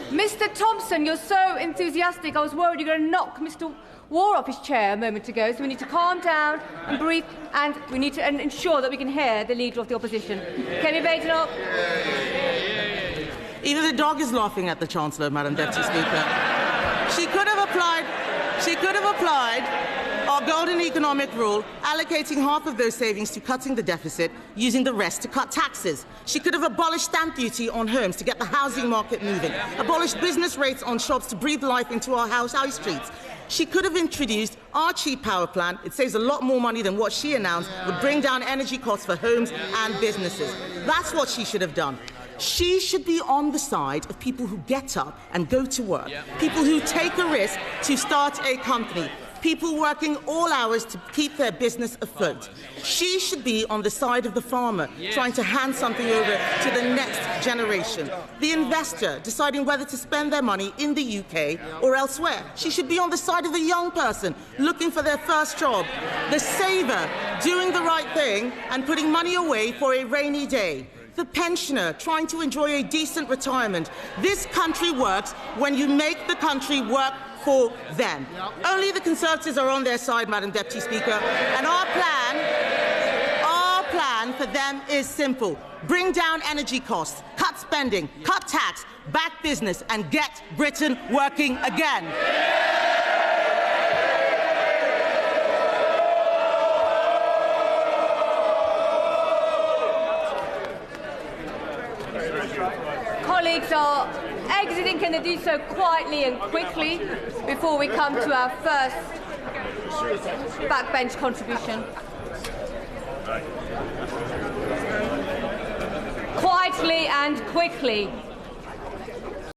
Mr. Thompson, you're so enthusiastic. I was worried you were going to knock Mr. War off his chair a moment ago, so we need to calm down and breathe, and we need to ensure that we can hear the Leader of the Opposition. Kemi Badenoch. Even the dog is laughing at the Chancellor, Madam Deputy Speaker. She could have applied our golden economic rule, allocating half of those savings to cutting the deficit, using the rest to cut taxes. She could have abolished stamp duty on homes to get the housing market moving, abolished business rates on shops to breathe life into our high streets. She could have introduced our cheap power plan. It saves a lot more money than what she announced would bring down energy costs for homes and businesses. That's what she should have done. She should be on the side of people who get up and go to work, people who take a risk to start a company, people working all hours to keep their business afloat. She should be on the side of the farmer, trying to hand something over to the next generation. The investor, deciding whether to spend their money in the UK or elsewhere. She should be on the side of the young person, looking for their first job. The saver, doing the right thing and putting money away for a rainy day. The pensioner, trying to enjoy a decent retirement. This country works when you make the country work for them. Only the Conservatives are on their side, Madam Deputy Speaker, and our plan for them is simple. Bring down energy costs, cut spending, cut tax, back business, and get Britain working again. Colleagues are exiting. Can they do so quietly and quickly before we come to our first backbench contribution? Quietly and quickly.